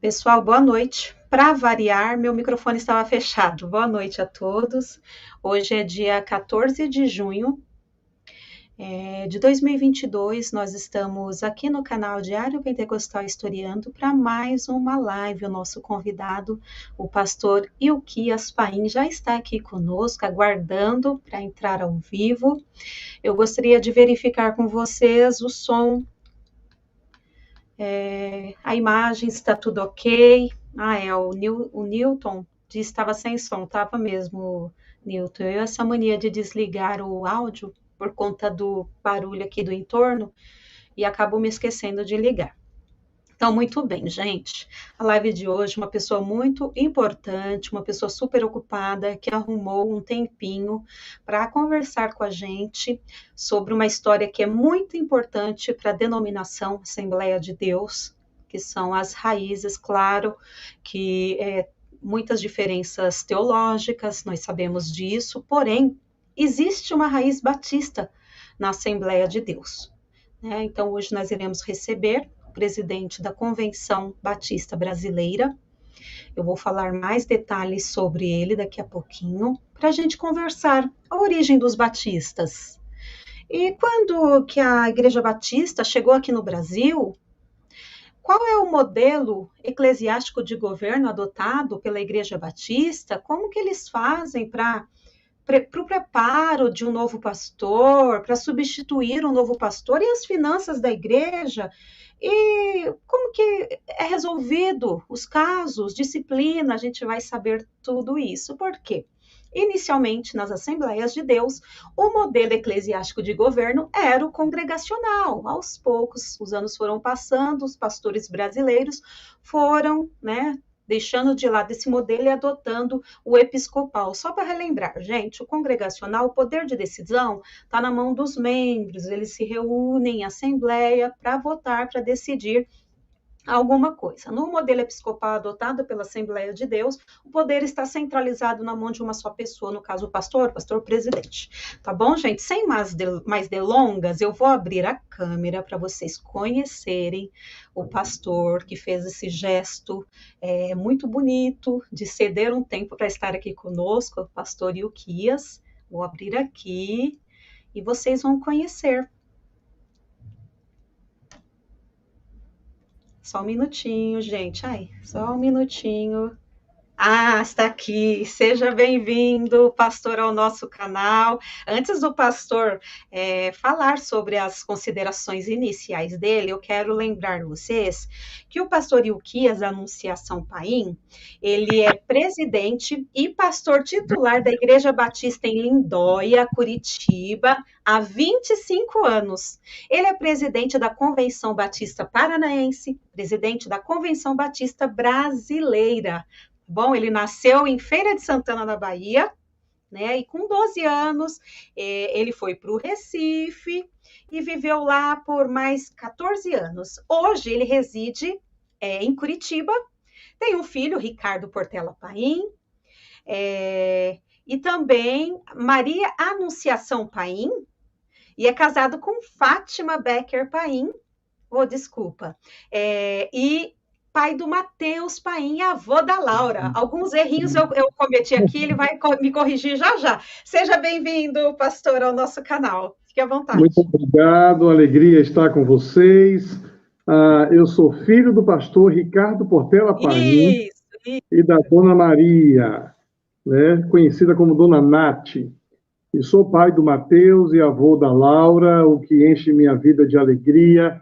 Pessoal, boa noite. Para variar, meu microfone estava fechado. Boa noite a todos. Hoje é dia 14 de junho de 2022. Nós estamos aqui no canal Diário Pentecostal Historiando para mais uma live. O nosso convidado, o pastor Ilquias Paim, já está aqui conosco, aguardando para entrar ao vivo. Eu gostaria de verificar com vocês o som, a imagem, está tudo ok. O Newton disse que estava sem som, estava mesmo, Newton. Eu essa mania de desligar o áudio por conta do barulho aqui do entorno e acabo me esquecendo de ligar. Então, muito bem, gente. A live de hoje, uma pessoa muito importante, uma pessoa super ocupada, que arrumou um tempinho para conversar com a gente sobre uma história que é muito importante para a denominação Assembleia de Deus, que são as raízes, claro, que muitas diferenças teológicas, nós sabemos disso, porém, existe uma raiz batista na Assembleia de Deus, né? Então, hoje nós iremos receber presidente da Convenção Batista Brasileira. Eu vou falar mais detalhes sobre ele daqui a pouquinho, para a gente conversar a origem dos batistas. E quando que a Igreja Batista chegou aqui no Brasil, qual é o modelo eclesiástico de governo adotado pela Igreja Batista? Como que eles fazem para o preparo de um novo pastor, para substituir um novo pastor e as finanças da igreja? E como que é resolvido os casos, disciplina, a gente vai saber tudo isso. Por quê? Inicialmente, nas Assembleias de Deus, o modelo eclesiástico de governo era o congregacional. Aos poucos, os anos foram passando, os pastores brasileiros foram, deixando de lado esse modelo e adotando o episcopal. Só para relembrar, gente, o congregacional, o poder de decisão está na mão dos membros, eles se reúnem em assembleia para votar, para decidir alguma coisa. No modelo episcopal adotado pela Assembleia de Deus, o poder está centralizado na mão de uma só pessoa, no caso o pastor presidente. Tá bom, gente? Sem mais delongas, eu vou abrir a câmera para vocês conhecerem o pastor que fez esse gesto muito bonito de ceder um tempo para estar aqui conosco, o pastor Ilquias. Vou abrir aqui e vocês vão conhecer. Só um minutinho, gente. Só um minutinho. Está aqui. Seja bem-vindo, pastor, ao nosso canal. Antes do pastor falar sobre as considerações iniciais dele, eu quero lembrar vocês que o pastor Ilquias da Anunciação Paim, ele é presidente e pastor titular da Igreja Batista em Lindóia, Curitiba, há 25 anos. Ele é presidente da Convenção Batista Paranaense, presidente da Convenção Batista Brasileira. Bom, ele nasceu em Feira de Santana, na Bahia, né? E com 12 anos, ele foi para o Recife e viveu lá por mais 14 anos. Hoje, ele reside em Curitiba, tem um filho, Ricardo Portela Paim, e também Maria Anunciação Paim, e é casado com Fátima Becker Paim, e pai do Matheus Paim, avô da Laura. Alguns errinhos eu cometi aqui, ele vai me corrigir já já. Seja bem-vindo, pastor, ao nosso canal. Fique à vontade. Muito obrigado, alegria estar com vocês. Eu sou filho do pastor Ricardo Portela Paim e da dona Maria, né, conhecida como dona Nath. E sou pai do Matheus e avô da Laura, o que enche minha vida de alegria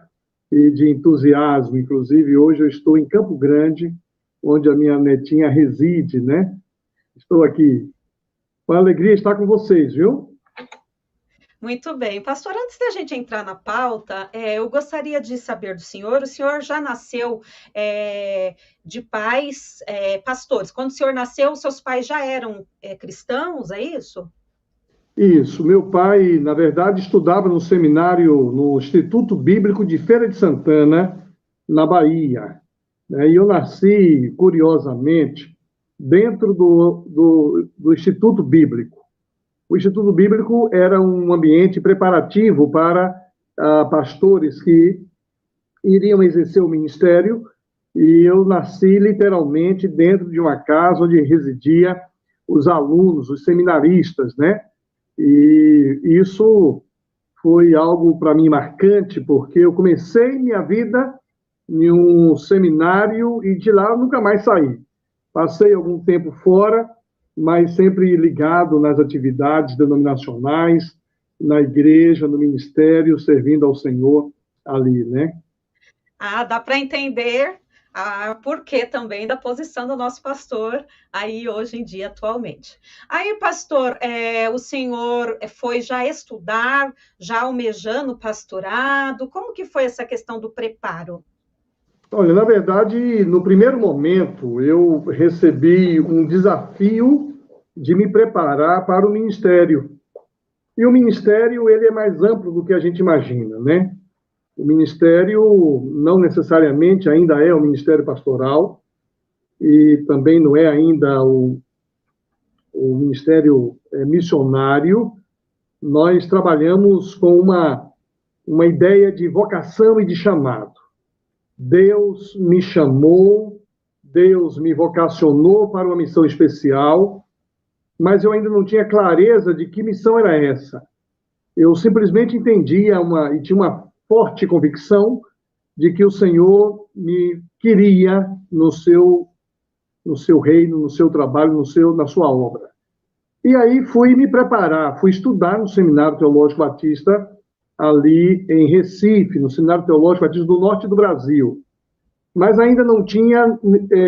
e de entusiasmo. Inclusive, hoje eu estou em Campo Grande, onde a minha netinha reside, né? Estou aqui. Com alegria estar com vocês, viu? Muito bem. Pastor, antes da gente entrar na pauta, eu gostaria de saber do senhor, o senhor já nasceu de pais pastores. Quando o senhor nasceu, seus pais já eram cristãos, é isso? Isso, meu pai, na verdade, estudava no seminário, no Instituto Bíblico de Feira de Santana, na Bahia. E eu nasci, curiosamente, dentro do Instituto Bíblico. O Instituto Bíblico era um ambiente preparativo para pastores que iriam exercer o ministério e eu nasci literalmente dentro de uma casa onde residia os alunos, os seminaristas, né? E isso foi algo para mim marcante, porque eu comecei minha vida em um seminário e de lá eu nunca mais saí. Passei algum tempo fora, mas sempre ligado nas atividades denominacionais, na igreja, no ministério, servindo ao Senhor ali, né? Ah, dá para entender porquê também da posição do nosso pastor aí hoje em dia, atualmente. Aí, pastor, o senhor foi já estudar, já almejando o pastorado? Como que foi essa questão do preparo? Olha, na verdade, no primeiro momento, eu recebi um desafio de me preparar para o ministério. E o ministério, ele é mais amplo do que a gente imagina, né? O ministério não necessariamente ainda é o ministério pastoral e também não é ainda o ministério missionário. Nós trabalhamos com uma ideia de vocação e de chamado. Deus me chamou, Deus me vocacionou para uma missão especial, mas eu ainda não tinha clareza de que missão era essa. Eu simplesmente entendia e tinha uma forte convicção de que o Senhor me queria no seu reino, no seu trabalho, na sua obra. E aí fui me preparar, fui estudar no Seminário Teológico Batista, ali em Recife, no Seminário Teológico Batista do Norte do Brasil. Mas ainda não tinha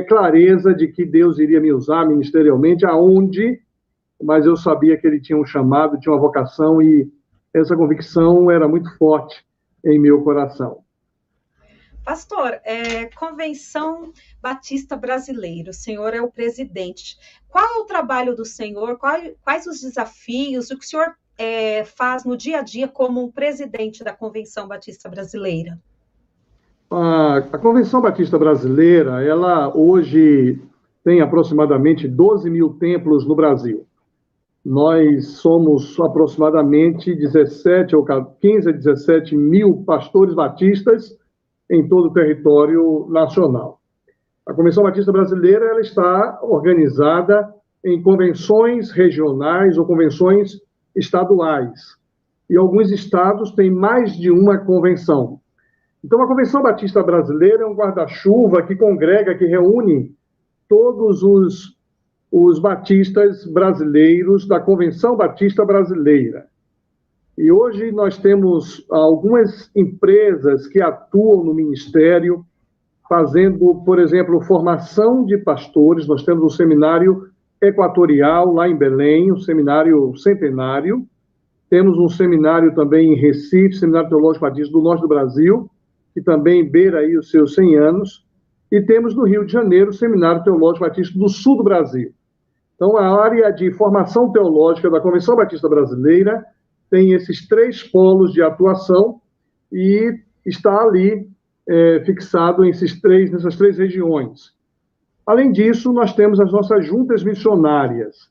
clareza de que Deus iria me usar ministerialmente, aonde, mas eu sabia que Ele tinha um chamado, tinha uma vocação, e essa convicção era muito forte em meu coração. Pastor, Convenção Batista Brasileira, o senhor é o presidente. Qual é o trabalho do senhor? Quais os desafios? O que o senhor faz no dia a dia como um presidente da Convenção Batista Brasileira? A Convenção Batista Brasileira, ela hoje tem aproximadamente 12 mil templos no Brasil. Nós somos aproximadamente 15 a 17 mil pastores batistas em todo o território nacional. A Convenção Batista Brasileira ela está organizada em convenções regionais ou convenções estaduais. E alguns estados têm mais de uma convenção. Então, a Convenção Batista Brasileira é um guarda-chuva que congrega, que reúne todos os batistas brasileiros da Convenção Batista Brasileira. E hoje nós temos algumas empresas que atuam no ministério, fazendo, por exemplo, formação de pastores. Nós temos um seminário equatorial lá em Belém, um seminário centenário. Temos um seminário também em Recife, Seminário Teológico Batista do Norte do Brasil, que também beira aí os seus 100 anos. E temos no Rio de Janeiro o Seminário Teológico Batista do Sul do Brasil. Então, a área de formação teológica da Convenção Batista Brasileira tem esses 3 polos de atuação e está ali fixado nessas três regiões. Além disso, nós temos as nossas juntas missionárias.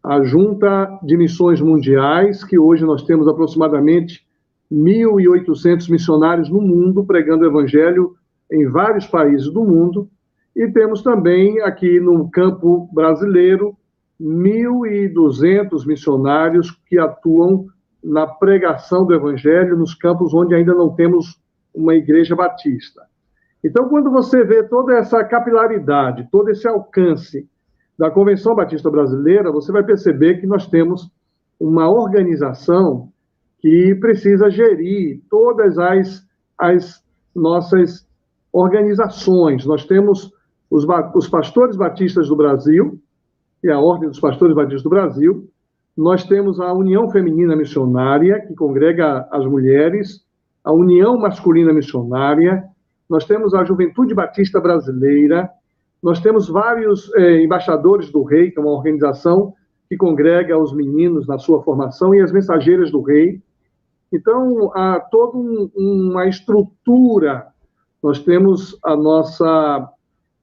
A Junta de Missões Mundiais, que hoje nós temos aproximadamente 1.800 missionários no mundo pregando o evangelho em vários países do mundo. E temos também aqui no campo brasileiro 1.200 missionários que atuam na pregação do evangelho nos campos onde ainda não temos uma igreja batista. Então, quando você vê toda essa capilaridade, todo esse alcance da Convenção Batista Brasileira, você vai perceber que nós temos uma organização que precisa gerir todas as nossas organizações. Nós temos os pastores batistas do Brasil, e a Ordem dos Pastores Batistas do Brasil. Nós temos a União Feminina Missionária, que congrega as mulheres, a União Masculina Missionária, nós temos a Juventude Batista Brasileira, nós temos vários embaixadores do Rei, que é uma organização que congrega os meninos na sua formação, e as Mensageiras do Rei. Então, há toda uma estrutura. Nós temos a nossa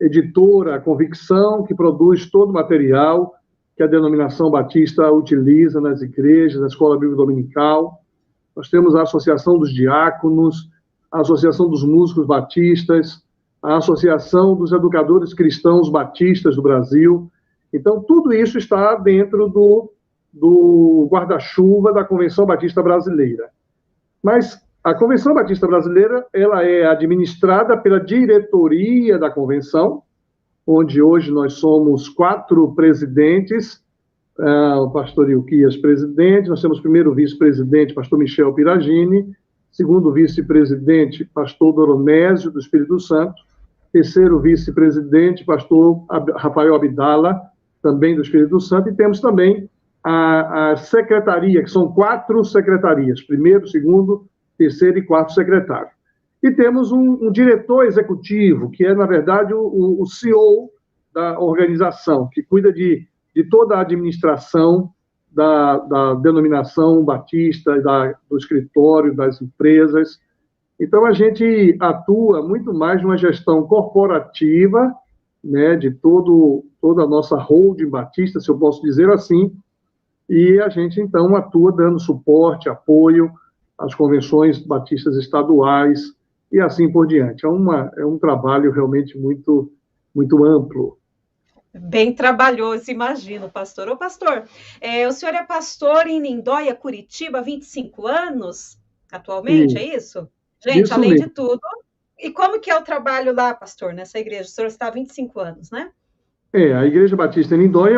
editora, a Convicção, que produz todo o material que a denominação batista utiliza nas igrejas, na Escola Bíblica Dominical. Nós temos a Associação dos Diáconos, a Associação dos Músicos Batistas, a Associação dos Educadores Cristãos Batistas do Brasil. Então, tudo isso está dentro do guarda-chuva da Convenção Batista Brasileira. Mas a Convenção Batista Brasileira, ela é administrada pela diretoria da Convenção, onde hoje nós somos 4 presidentes, o pastor Ilquias, presidente, nós temos primeiro vice-presidente, pastor Michel Piragini, segundo vice-presidente, pastor Doronésio, do Espírito Santo, terceiro vice-presidente, pastor Rafael Abdala, também do Espírito Santo, e temos também a secretaria, que são 4 secretarias, primeiro, segundo, terceiro e quarto secretário. E temos um diretor executivo, que é, na verdade, o CEO da organização, que cuida de toda a administração da denominação batista, do escritório, das empresas. Então, a gente atua muito mais numa gestão corporativa, né, de toda a nossa holding batista, se eu posso dizer assim, e a gente, então, atua dando suporte, apoio às convenções batistas estaduais e assim por diante. É um trabalho realmente muito, muito amplo. Bem trabalhoso, imagino, pastor. Ô, pastor, o senhor é pastor em Lindóia, Curitiba, há 25 anos, atualmente, é isso? Gente, isso além mesmo. de tudo. E como que é o trabalho lá, pastor, nessa igreja? O senhor está há 25 anos, né? A Igreja Batista em Lindóia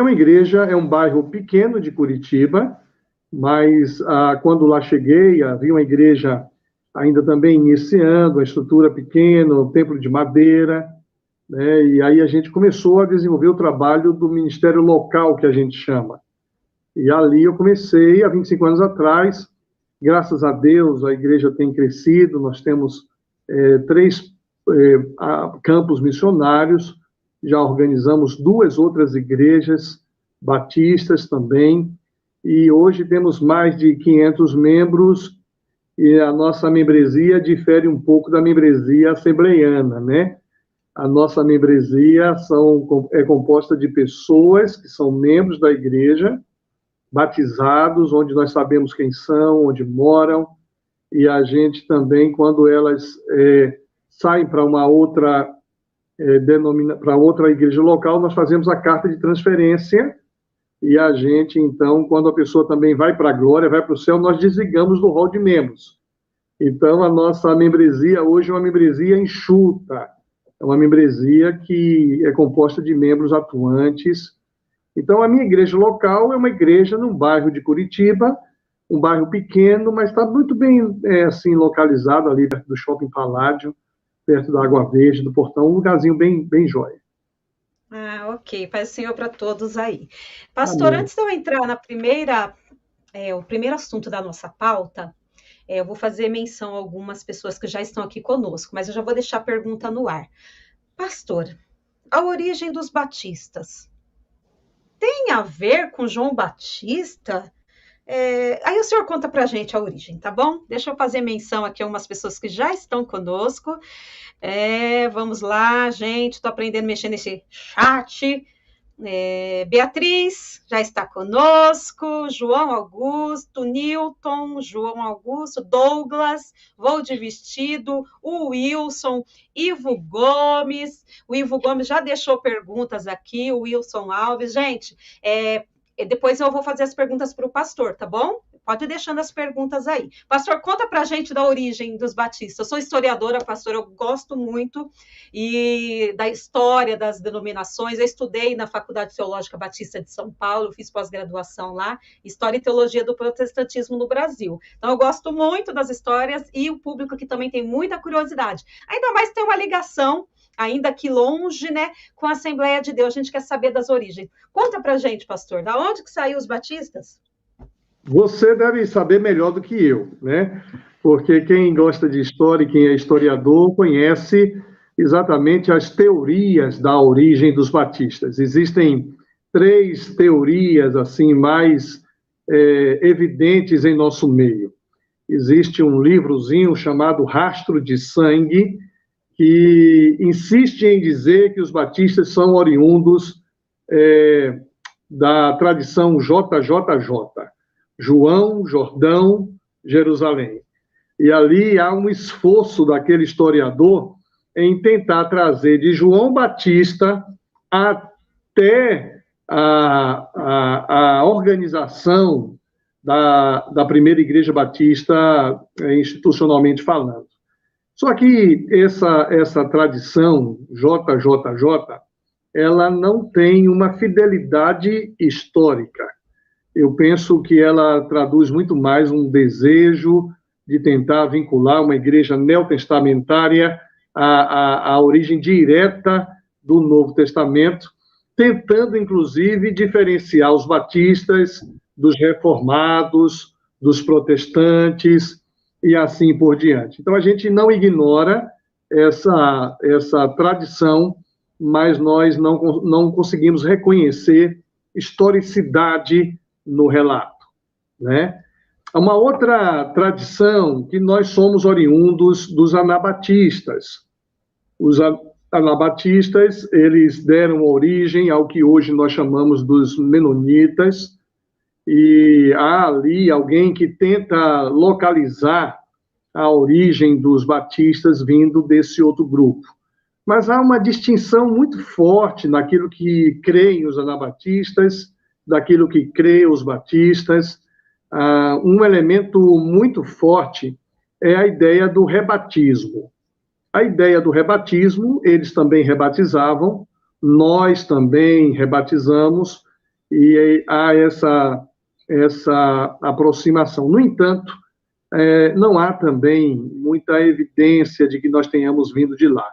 é um bairro pequeno de Curitiba, mas quando lá cheguei, havia uma igreja ainda também iniciando, a estrutura pequena, o templo de madeira, né? E aí a gente começou a desenvolver o trabalho do ministério local, que a gente chama. E ali eu comecei, há 25 anos atrás, graças a Deus, a igreja tem crescido, nós temos 3 campos missionários, já organizamos 2 outras igrejas batistas também, e hoje temos mais de 500 membros, e a nossa membresia difere um pouco da membresia assembleiana, né? A nossa membresia é composta de pessoas que são membros da igreja, batizados, onde nós sabemos quem são, onde moram, e a gente também, quando elas saem para uma outra para outra igreja local, nós fazemos a carta de transferência, e a gente, então, quando a pessoa também vai para a glória, vai para o céu, nós desligamos do rol de membros. Então, a nossa membresia hoje é uma membresia enxuta, é uma membresia que é composta de membros atuantes. Então, a minha igreja local é uma igreja num bairro de Curitiba, um bairro pequeno, mas está muito bem assim, localizado ali perto do Shopping Paládio, perto da Água Verde, do Portão, um lugarzinho bem, bem jóia. Ok. Paz do Senhor para todos aí. Pastor, Amém. Antes de eu entrar o primeiro assunto da nossa pauta, eu vou fazer menção a algumas pessoas que já estão aqui conosco, mas eu já vou deixar a pergunta no ar. Pastor, a origem dos batistas tem a ver com João Batista? Aí o senhor conta pra gente a origem, tá bom? Deixa eu fazer menção aqui a umas pessoas que já estão conosco. Vamos lá, gente, estou aprendendo a mexer nesse chat. Beatriz já está conosco, João Augusto, Newton, João Augusto, Douglas, Vou de Vestido, o Wilson, Ivo Gomes. O Ivo Gomes já deixou perguntas aqui, o Wilson Alves. Gente, depois eu vou fazer as perguntas para o pastor, tá bom? Pode ir deixando as perguntas aí. Pastor, conta pra gente da origem dos batistas. Eu sou historiadora, pastor, eu gosto muito da história das denominações. Eu estudei na Faculdade Teológica Batista de São Paulo, fiz pós-graduação lá, História e Teologia do Protestantismo no Brasil. Então, eu gosto muito das histórias e o público aqui também tem muita curiosidade. Ainda mais tem uma ligação, ainda aqui longe, né, com a Assembleia de Deus. A gente quer saber das origens. Conta pra gente, pastor, da onde que saiu os batistas? Você deve saber melhor do que eu, né? Porque quem gosta de história e quem é historiador conhece exatamente as teorias da origem dos batistas. Existem 3 teorias assim mais evidentes em nosso meio. Existe um livrozinho chamado Rastro de Sangue, que insiste em dizer que os batistas são oriundos da tradição JJJ. João, Jordão, Jerusalém. E ali há um esforço daquele historiador em tentar trazer de João Batista até a organização da primeira Igreja Batista, institucionalmente falando. Só que essa tradição JJJ, ela não tem uma fidelidade histórica. Eu penso que ela traduz muito mais um desejo de tentar vincular uma igreja neotestamentária à origem direta do Novo Testamento, tentando, inclusive, diferenciar os batistas dos reformados, dos protestantes e assim por diante. Então, a gente não ignora essa tradição, mas nós não conseguimos reconhecer historicidade no relato, né? Uma outra tradição, que nós somos oriundos dos anabatistas. Os anabatistas, eles deram origem ao que hoje nós chamamos dos menonitas, e há ali alguém que tenta localizar a origem dos batistas vindo desse outro grupo. Mas há uma distinção muito forte naquilo que creem os anabatistas, daquilo que creem os batistas. Um elemento muito forte é a ideia do rebatismo. A ideia do rebatismo, eles também rebatizavam, nós também rebatizamos, e há essa aproximação. No entanto, não há também muita evidência de que nós tenhamos vindo de lá.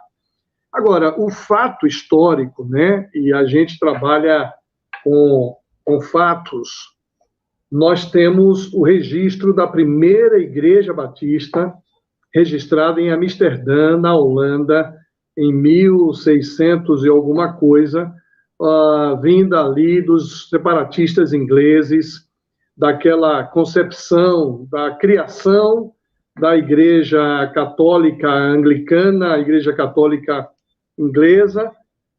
Agora, o fato histórico, né, e a gente trabalha com fatos, nós temos o registro da primeira igreja batista, registrada em Amsterdã, na Holanda, em 1600 e alguma coisa, vinda ali dos separatistas ingleses, daquela concepção da criação da Igreja Católica Anglicana, a Igreja Católica Inglesa,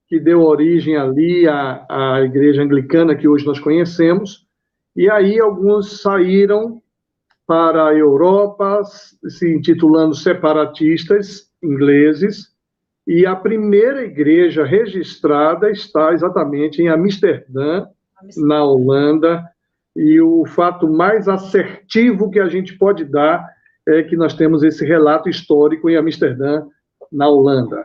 que deu origem ali à Igreja Anglicana que hoje nós conhecemos, e aí alguns saíram para a Europa, se intitulando separatistas ingleses, e a primeira igreja registrada está exatamente em Amsterdã, na Holanda, e o fato mais assertivo que a gente pode dar é que nós temos esse relato histórico em Amsterdã, na Holanda.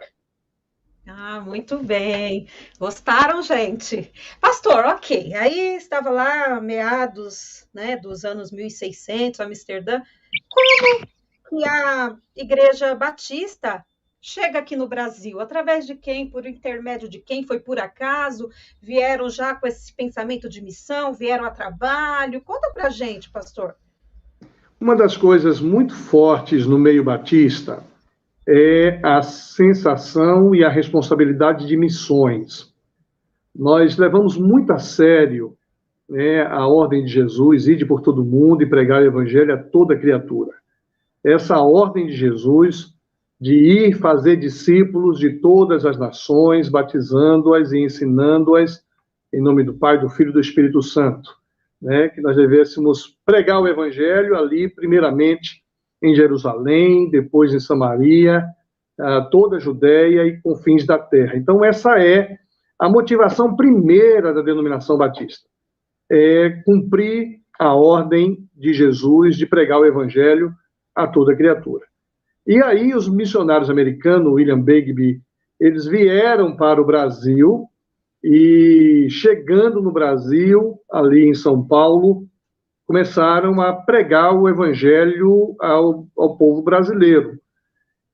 Muito bem. Gostaram, gente? Pastor, ok. Aí estava lá, meados, né, dos anos 1600, Amsterdã. Como que a Igreja Batista chega aqui no Brasil? Através de quem? Por intermédio de quem? Foi por acaso? Vieram já com esse pensamento de missão? Vieram a trabalho? Conta pra gente, pastor. Uma das coisas muito fortes no meio batista é a sensação e a responsabilidade de missões. Nós levamos muito a sério, né, a ordem de Jesus, ide por todo mundo e pregar o evangelho a toda criatura. Essa ordem de Jesus de ir fazer discípulos de todas as nações, batizando-as e ensinando-as em nome do Pai, do Filho e do Espírito Santo, né, que nós devêssemos pregar o evangelho ali, primeiramente, em Jerusalém, depois em Samaria, toda a Judéia e confins da terra. Então, essa é a motivação primeira da denominação batista. É cumprir a ordem de Jesus de pregar o evangelho a toda criatura. E aí, os missionários americanos, William Begbie, eles vieram para o Brasil e, chegando no Brasil, ali em São Paulo, começaram a pregar o evangelho ao povo brasileiro.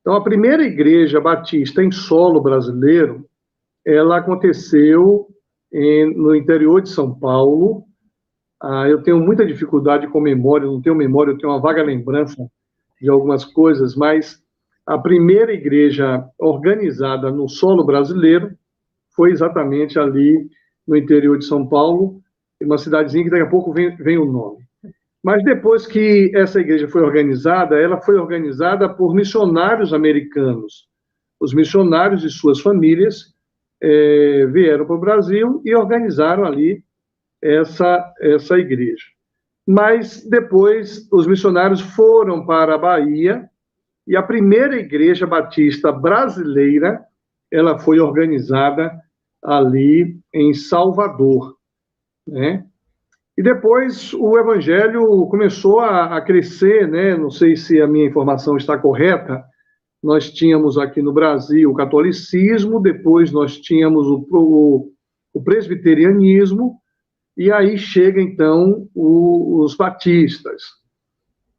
Então, a primeira igreja batista em solo brasileiro, ela aconteceu no interior de São Paulo. Eu tenho muita dificuldade com memória, não tenho memória, eu tenho uma vaga lembrança de algumas coisas, mas a primeira igreja organizada no solo brasileiro foi exatamente ali no interior de São Paulo, uma cidadezinha que daqui a pouco vem o nome. Mas depois que essa igreja foi organizada, ela foi organizada por missionários americanos. Os missionários e suas famílias vieram para o Brasil e organizaram ali essa igreja. Mas depois os missionários foram para a Bahia e a primeira igreja batista brasileira, ela foi organizada ali em Salvador, né? E depois o evangelho começou a crescer, né? Não sei se a minha informação está correta. Nós tínhamos aqui no Brasil o catolicismo, depois nós tínhamos o presbiterianismo, e aí chega então os batistas.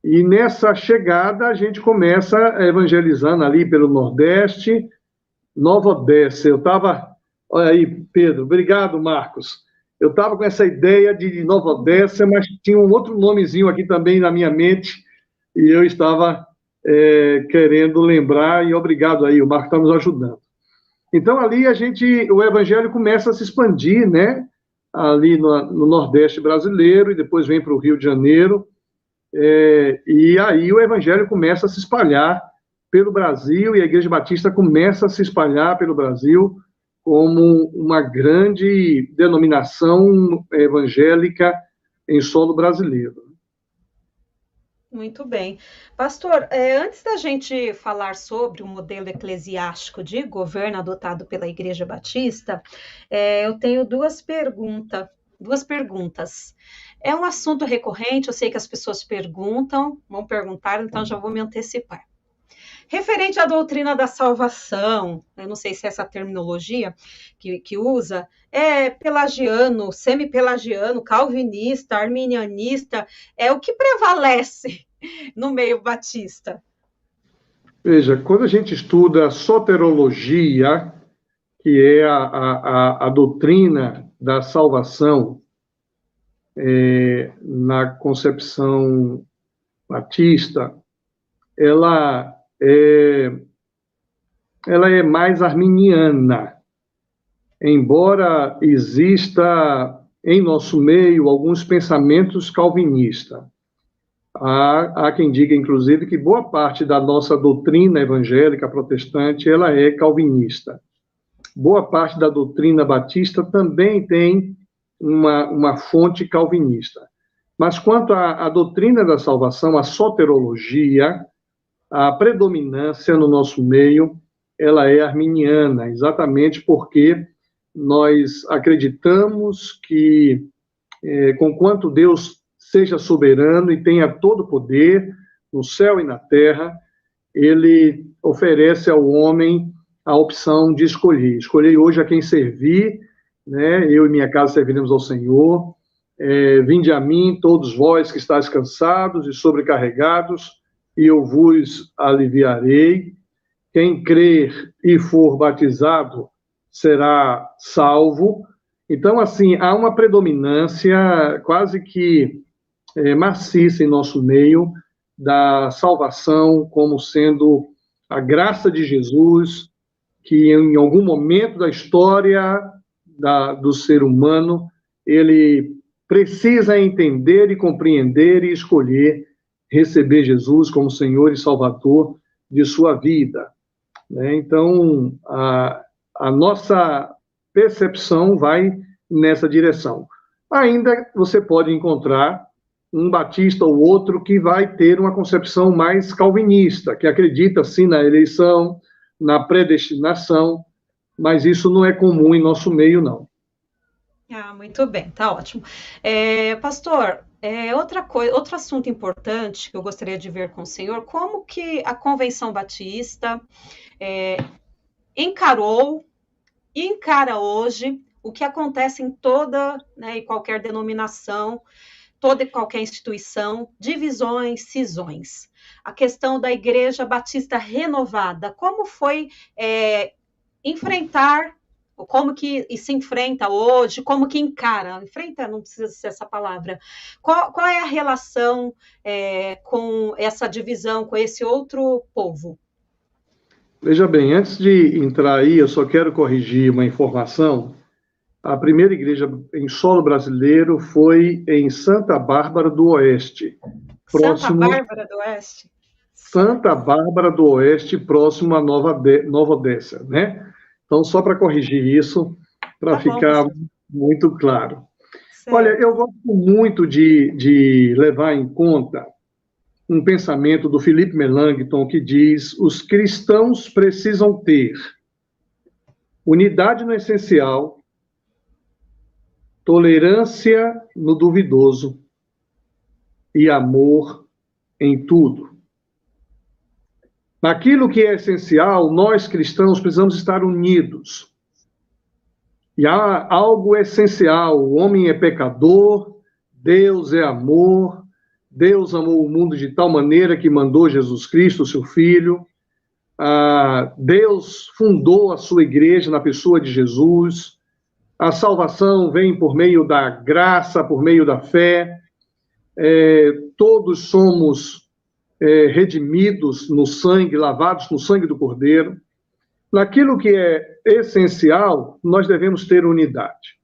E nessa chegada a gente começa evangelizando ali pelo Nordeste, Nova Odessa. Eu estava, olha aí, Pedro, obrigado, Marcos. Eu estava com essa ideia de Nova Odessa, mas tinha um outro nomezinho aqui também na minha mente, e eu estava querendo lembrar, e obrigado aí, o Marcos está nos ajudando. Então, ali o evangelho começa a se expandir, né? Ali no Nordeste brasileiro, e depois vem para o Rio de Janeiro, e aí o evangelho começa a se espalhar pelo Brasil, e a Igreja Batista começa a se espalhar pelo Brasil como uma grande denominação evangélica em solo brasileiro. Muito bem. Pastor, antes da gente falar sobre o modelo eclesiástico de governo adotado pela Igreja Batista, eu tenho duas perguntas. É um assunto recorrente, eu sei que as pessoas vão perguntar, então já vou me antecipar. Referente à doutrina da salvação, eu não sei se é essa terminologia que usa, é pelagiano, semi-pelagiano, calvinista, arminianista, é o que prevalece no meio batista? Veja, quando a gente estuda soterologia, que é a doutrina da salvação, na concepção batista, ela é mais arminiana, embora exista em nosso meio alguns pensamentos calvinistas. Há quem diga, inclusive, que boa parte da nossa doutrina evangélica protestante ela é calvinista. Boa parte da doutrina batista também tem uma fonte calvinista. Mas quanto à doutrina da salvação, a soterologia, a predominância no nosso meio, ela é arminiana, exatamente porque nós acreditamos que, conquanto Deus seja soberano e tenha todo o poder no céu e na terra, ele oferece ao homem a opção de escolher. Escolher hoje a quem servir, né? Eu e minha casa serviremos ao Senhor. Vinde a mim, todos vós que estáis cansados e sobrecarregados, e eu vos aliviarei. Quem crer e for batizado será salvo. Então, assim, há uma predominância quase que maciça em nosso meio da salvação como sendo a graça de Jesus, que em algum momento da história do ser humano, ele precisa entender e compreender e escolher receber Jesus como Senhor e Salvador de sua vida. Então, a nossa percepção vai nessa direção. Ainda você pode encontrar um batista ou outro que vai ter uma concepção mais calvinista, que acredita, sim, na eleição, na predestinação, mas isso não é comum em nosso meio, não. Muito bem, tá ótimo. Pastor, outro assunto importante que eu gostaria de ver com o senhor, como que a Convenção Batista encarou e encara hoje o que acontece em toda, né, e qualquer denominação, toda e qualquer instituição, divisões, cisões. A questão da Igreja Batista renovada, como foi enfrentar, como que se enfrenta hoje, como que encara, enfrenta não precisa ser essa palavra, qual é a relação com essa divisão, com esse outro povo? Veja bem, antes de entrar aí, eu só quero corrigir uma informação. A primeira igreja em solo brasileiro foi em Santa Bárbara do Oeste. Santa Bárbara do Oeste? Santa Bárbara do Oeste, próximo a Nova Odessa, né? Então, só para corrigir isso, para ficar muito claro. Certo. Olha, eu gosto muito de levar em conta um pensamento do Philippe Melanchthon que diz: os cristãos precisam ter unidade no essencial, tolerância no duvidoso e amor em tudo. Naquilo que é essencial, nós cristãos precisamos estar unidos. E há algo essencial: o homem é pecador, Deus é amor, Deus amou o mundo de tal maneira que mandou Jesus Cristo, seu Filho. Deus fundou a sua igreja na pessoa de Jesus. A salvação vem por meio da graça, por meio da fé. Todos somos redimidos no sangue, lavados no sangue do Cordeiro. Naquilo que é essencial, nós devemos ter unidade.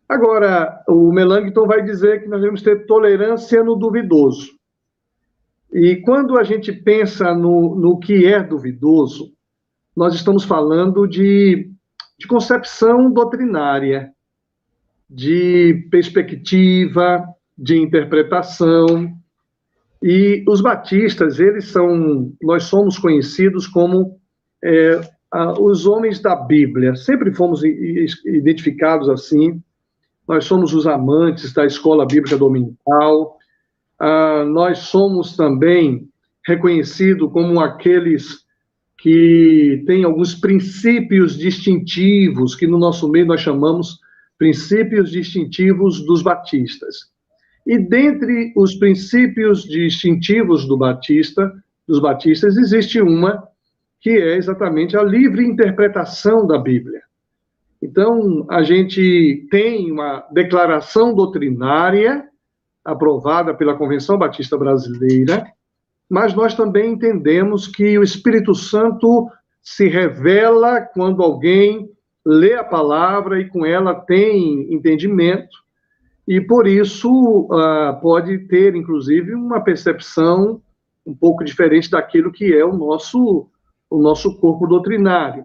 Agora, o Melanchthon vai dizer que nós devemos ter tolerância no duvidoso. E quando a gente pensa no que é duvidoso, nós estamos falando de concepção doutrinária, de perspectiva, de interpretação. E os batistas, nós somos conhecidos como os homens da Bíblia. Sempre fomos identificados assim. Nós somos os amantes da escola bíblica dominical. Nós somos também reconhecidos como aqueles que têm alguns princípios distintivos, que no nosso meio nós chamamos princípios distintivos dos batistas. E dentre os princípios distintivos dos batistas, existe uma que é exatamente a livre interpretação da Bíblia. Então, a gente tem uma declaração doutrinária aprovada pela Convenção Batista Brasileira, mas nós também entendemos que o Espírito Santo se revela quando alguém lê a palavra e com ela tem entendimento, e por isso pode ter, inclusive, uma percepção um pouco diferente daquilo que é o nosso corpo doutrinário.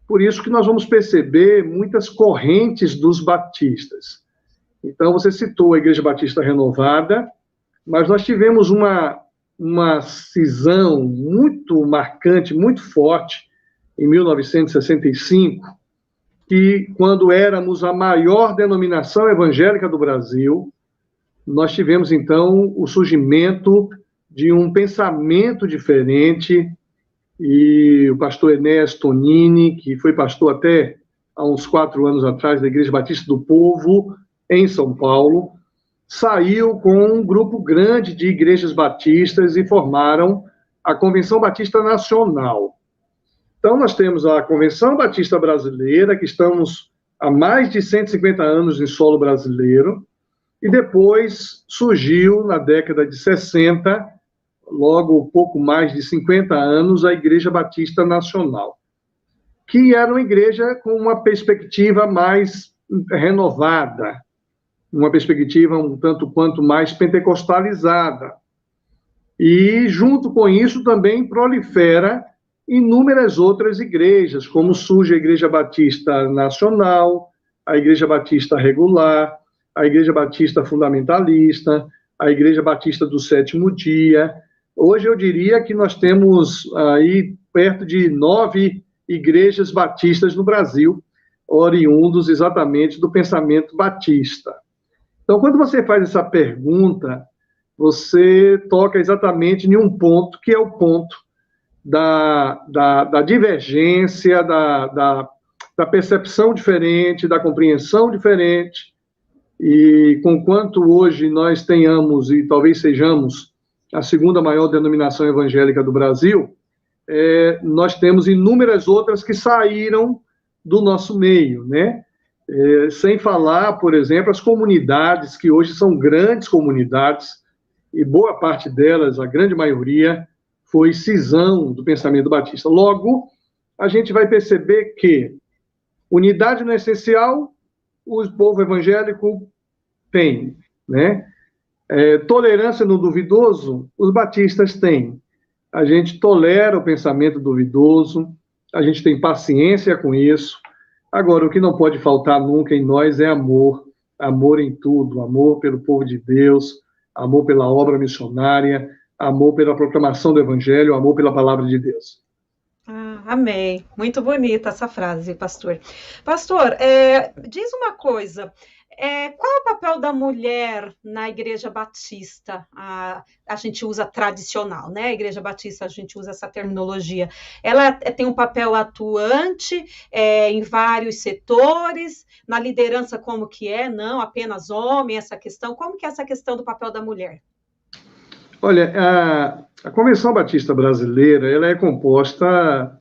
Por isso que nós vamos perceber muitas correntes dos batistas. Então, você citou a Igreja Batista Renovada, mas nós tivemos uma cisão muito marcante, muito forte, em 1965, que, quando éramos a maior denominação evangélica do Brasil, nós tivemos, então, o surgimento de um pensamento diferente. E o pastor Enéas Tonini, que foi pastor até há uns 4 anos atrás da Igreja Batista do Povo, em São Paulo, saiu com um grupo grande de igrejas batistas e formaram a Convenção Batista Nacional. Então, nós temos a Convenção Batista Brasileira, que estamos há mais de 150 anos em solo brasileiro, e depois surgiu, na década de 60, logo pouco mais de 50 anos, a Igreja Batista Nacional, que era uma igreja com uma perspectiva mais renovada, uma perspectiva um tanto quanto mais pentecostalizada. E, junto com isso, também prolifera inúmeras outras igrejas, como surge a Igreja Batista Nacional, a Igreja Batista Regular, a Igreja Batista Fundamentalista, a Igreja Batista do Sétimo Dia. Hoje eu diria que nós temos aí perto de 9 igrejas batistas no Brasil, oriundos exatamente do pensamento batista. Então, quando você faz essa pergunta, você toca exatamente em um ponto, que é o ponto da divergência, da percepção diferente, da compreensão diferente. E conquanto hoje nós tenhamos, e talvez sejamos, a segunda maior denominação evangélica do Brasil, nós temos inúmeras outras que saíram do nosso meio, né? Sem falar, por exemplo, as comunidades, que hoje são grandes comunidades, e boa parte delas, a grande maioria, foi cisão do pensamento batista. Logo, a gente vai perceber que unidade no essencial, o povo evangélico tem, né? Tolerância no duvidoso, os batistas têm. A gente tolera o pensamento duvidoso, a gente tem paciência com isso. Agora, o que não pode faltar nunca em nós é amor. Amor em tudo, amor pelo povo de Deus, amor pela obra missionária, amor pela proclamação do Evangelho, amor pela palavra de Deus. Amém. Muito bonita essa frase, pastor. Pastor, diz uma coisa. Qual é o papel da mulher na Igreja Batista? A gente usa tradicional, né? A Igreja Batista, a gente usa essa terminologia. Ela tem um papel atuante em vários setores, na liderança como que não apenas homem, essa questão. Como que é essa questão do papel da mulher? Olha, a Convenção Batista Brasileira, ela é composta,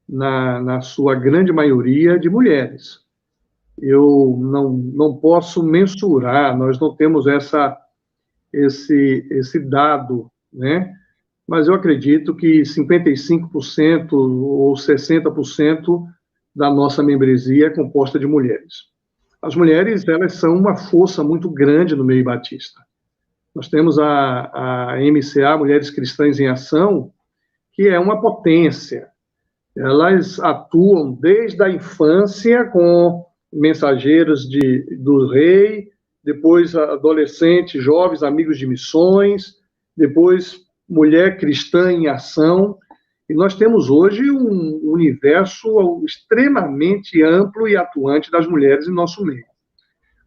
na sua grande maioria, de mulheres. Eu não posso mensurar, nós não temos esse dado, né? Mas eu acredito que 55% ou 60% da nossa membresia é composta de mulheres. As mulheres, elas são uma força muito grande no meio batista. Nós temos a MCA, Mulheres Cristãs em Ação, que é uma potência. Elas atuam desde a infância com mensageiros do rei, depois adolescentes, jovens, amigos de missões, depois Mulher Cristã em Ação. E nós temos hoje um universo extremamente amplo e atuante das mulheres em nosso meio.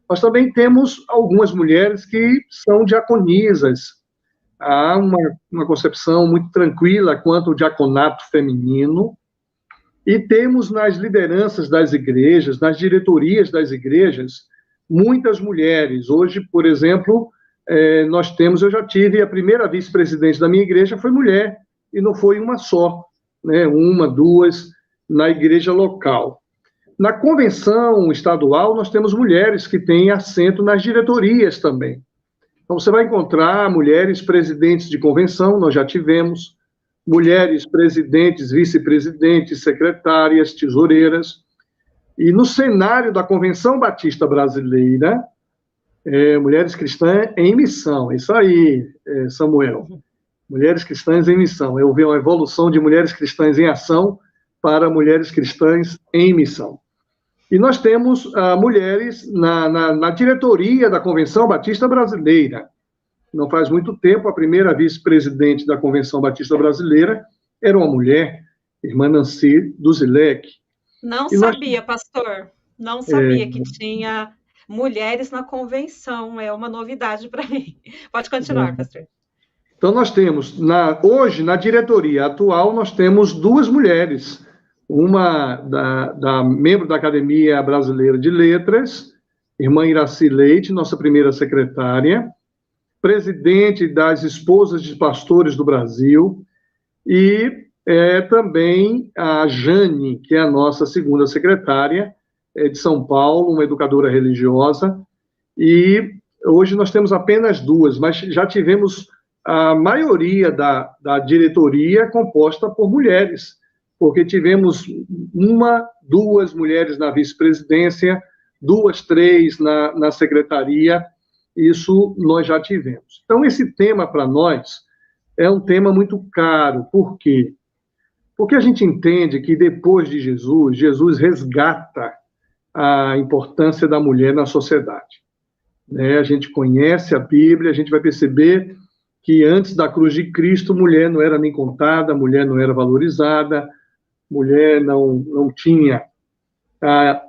Nós também temos algumas mulheres que são diaconisas. Há uma concepção muito tranquila quanto ao diaconato feminino. E temos nas lideranças das igrejas, nas diretorias das igrejas, muitas mulheres. Hoje, por exemplo, eu já tive a primeira vice-presidente da minha igreja, foi mulher, e não foi uma só, né? Uma, duas, na igreja local. Na convenção estadual, nós temos mulheres que têm assento nas diretorias também. Então, você vai encontrar mulheres presidentes de convenção, nós já tivemos, mulheres presidentes, vice-presidentes, secretárias, tesoureiras. E no cenário da Convenção Batista Brasileira, mulheres cristãs em missão. Isso aí, Samuel. Mulheres cristãs em missão. Eu vi uma evolução de mulheres cristãs em ação para mulheres cristãs em missão. E nós temos mulheres na diretoria da Convenção Batista Brasileira. Não faz muito tempo, a primeira vice-presidente da Convenção Batista Brasileira era uma mulher, irmã Nancy Duzilek. Não sabia, pastor. Não sabia que tinha mulheres na convenção. É uma novidade para mim. Pode continuar, pastor. Então, nós temos, hoje, na diretoria atual, nós temos duas mulheres. Uma membro da Academia Brasileira de Letras, irmã Iraci Leite, nossa primeira secretária, presidente das Esposas de Pastores do Brasil, e também a Jane, que é a nossa segunda secretária, de São Paulo, uma educadora religiosa, e hoje nós temos apenas duas, mas já tivemos a maioria da diretoria composta por mulheres, porque tivemos uma, duas mulheres na vice-presidência, duas, três na secretaria. Isso nós já tivemos. Então, esse tema, para nós, é um tema muito caro. Por quê? Porque a gente entende que, depois de Jesus, Jesus resgata a importância da mulher na sociedade. A gente conhece a Bíblia, a gente vai perceber que, antes da cruz de Cristo, mulher não era nem contada, mulher não era valorizada, mulher não tinha a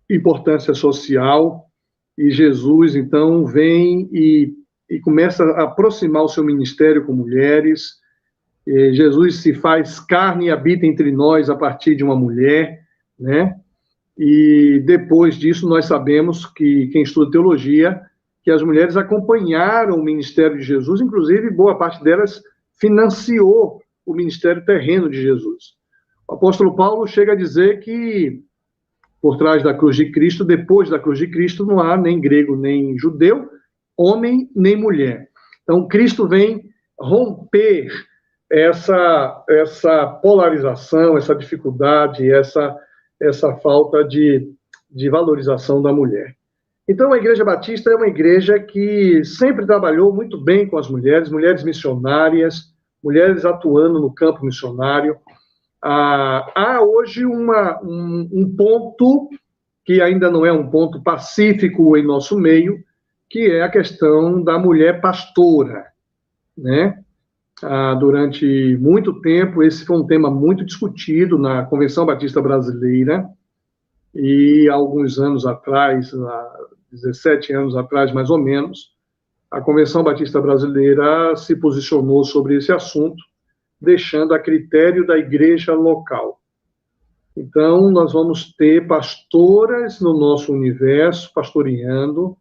importância social. E Jesus, então, vem e começa a aproximar o seu ministério com mulheres. Jesus se faz carne e habita entre nós a partir de uma mulher, né? E depois disso, nós sabemos que, quem estuda teologia, que as mulheres acompanharam o ministério de Jesus, inclusive boa parte delas financiou o ministério terreno de Jesus. O apóstolo Paulo chega a dizer que, por trás da cruz de Cristo, depois da cruz de Cristo, não há nem grego, nem judeu, homem, nem mulher. Então, Cristo vem romper essa polarização, essa dificuldade, essa falta de valorização da mulher. Então, a Igreja Batista é uma igreja que sempre trabalhou muito bem com as mulheres, mulheres missionárias, mulheres atuando no campo missionário. Há hoje um ponto que ainda não é um ponto pacífico em nosso meio, que é a questão da mulher pastora, né? durante muito tempo. Esse foi um tema muito discutido na Convenção Batista Brasileira, e há alguns anos atrás, há 17 anos atrás, mais ou menos, a Convenção Batista Brasileira se posicionou sobre esse assunto, deixando a critério da igreja local. Então, nós vamos ter pastoras no nosso universo, pastoreando.